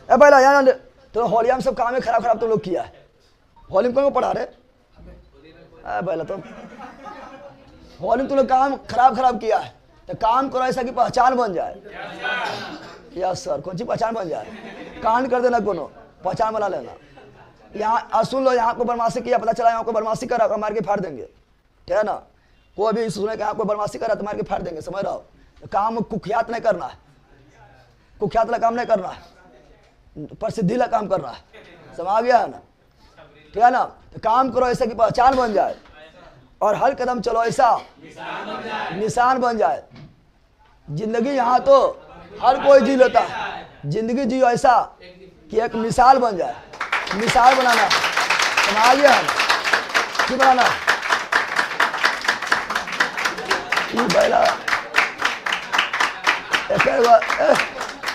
ए भाई यार तो हॉलिया में सब काम है खराब तो लोग किया है, हॉली में कौन को पढ़ा रहे? पहले तो हॉली में तो लोग काम खराब किया है, तो काम करो ऐसा कि पहचान बन जाए। यस सर, कौन सी पहचान बन जाए? कांड कर देना, कोनो पहचान बना लेना। यहाँ सुन लो, यहाँ को बदमाशी किया, पता चला यहाँ को बदमाशी करा, मार के फाड़ देंगे, ठीक है ना। कोई भी सुने कि यहाँ को बदमाशी करा तो मार के फाड़ देंगे, समझ रहा हो। काम कुख्यात नहीं करना है, कुख्यात वाला काम नहीं करना है, प्रसिद्धि ला काम करना है, समझ गया है ना, ठीक है ना। तो काम करो ऐसा कि पहचान बन जाए, और हर कदम चलो ऐसा निशान बन जाए। जिंदगी यहाँ तो हर कोई जी लेता है, जिंदगी जियो ऐसा कि एक मिसाल बन जाए, मिसाल बनाना, समझ गया है ना, क्यों बनाना ये पहला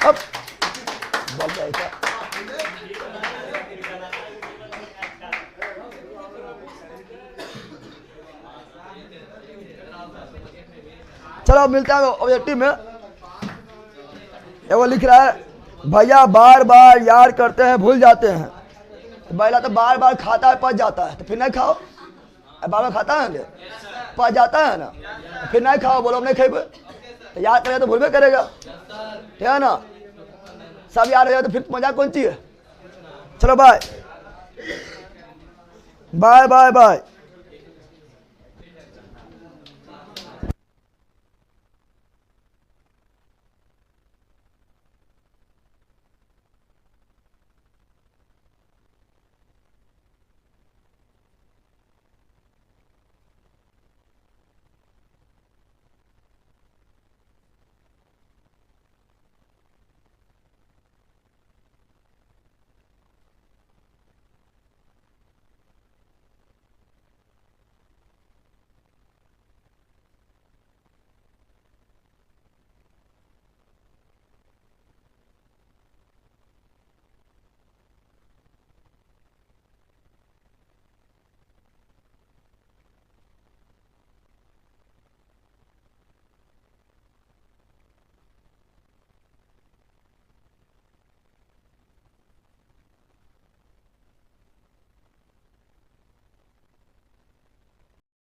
अब बोल जाएगा। चलो मिलता है ऑब्जेक्टिव में। वो लिख रहा है, भैया बार बार यार करते हैं भूल जाते हैं। तो बैला तो बार बार खाता है पच जाता है, तो फिर नहीं खाओ। बार बार खाता है पच जाता है ना, तो फिर नहीं खाओ, बोलो नहीं खेबे, तो याद करेगा तो भूलबे करेगा, ठीक है ना। सब याद हो जाए तो फिर मजाक कौन सी है। चलो बाय बाय बाय बाय।